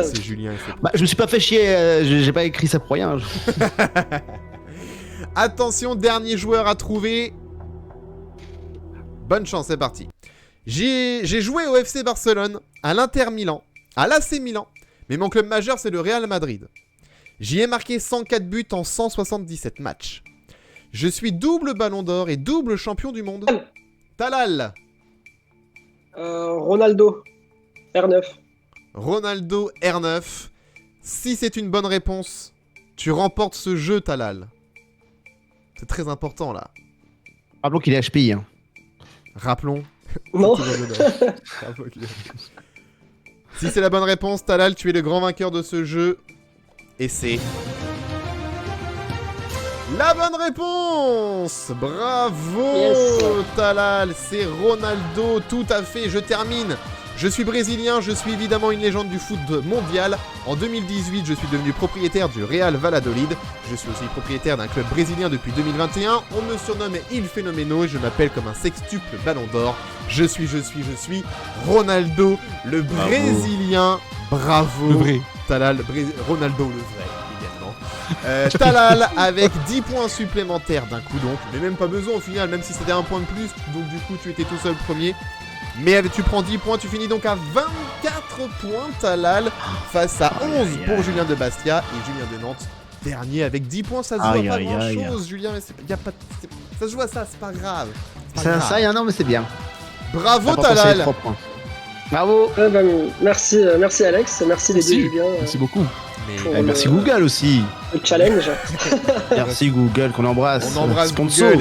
C'est Julien. Bah, je me suis pas fait chier. J'ai pas écrit ça pour rien. Attention, dernier joueur à trouver. Bonne chance, c'est parti. J'ai joué au FC Barcelone, à l'Inter Milan, à l'AC Milan, mais mon club majeur c'est le Real Madrid. J'y ai marqué 104 buts en 177 matchs. Je suis double ballon d'or et double champion du monde. Talal. Ronaldo. R9. Ronaldo R9. Si c'est une bonne réponse, tu remportes ce jeu, Talal. C'est très important, là. Rappelons qu'il est HPI. Hein. Rappelons. Non. Rappelons qu'il est- Si c'est la bonne réponse, Talal, tu es le grand vainqueur de ce jeu. Et c'est... la bonne réponse. Bravo, Yes. Talal. C'est Ronaldo, tout à fait. Je termine. Je suis brésilien, je suis évidemment une légende du foot mondial. En 2018, je suis devenu propriétaire du Real Valladolid. Je suis aussi propriétaire d'un club brésilien depuis 2021. On me surnomme Il Phénoméno et je m'appelle comme un sextuple ballon d'or. Je suis Ronaldo, le brésilien. Bravo. Le vrai. Talal, Ronaldo le vrai, également. Talal avec 10 points supplémentaires d'un coup donc. Mais même pas besoin au final, même si c'était un point de plus. Donc du coup, tu étais tout seul premier. Mais tu prends 10 points, tu finis donc à 24 points, Talal, face à 11 pour Julien de Bastia et Julien de Nantes, dernier avec 10 points. Ça se joue à pas grand-chose, Julien, mais ça se joue à ça, c'est pas grave. Non, mais c'est bien. Bravo, L'important, c'est les Talal. 3 points. Bravo. Merci Alex, merci les deux Julien Merci beaucoup. Mais pour Merci Google aussi. le challenge. Merci Google qu'on embrasse. on embrasse Sponsor. Google.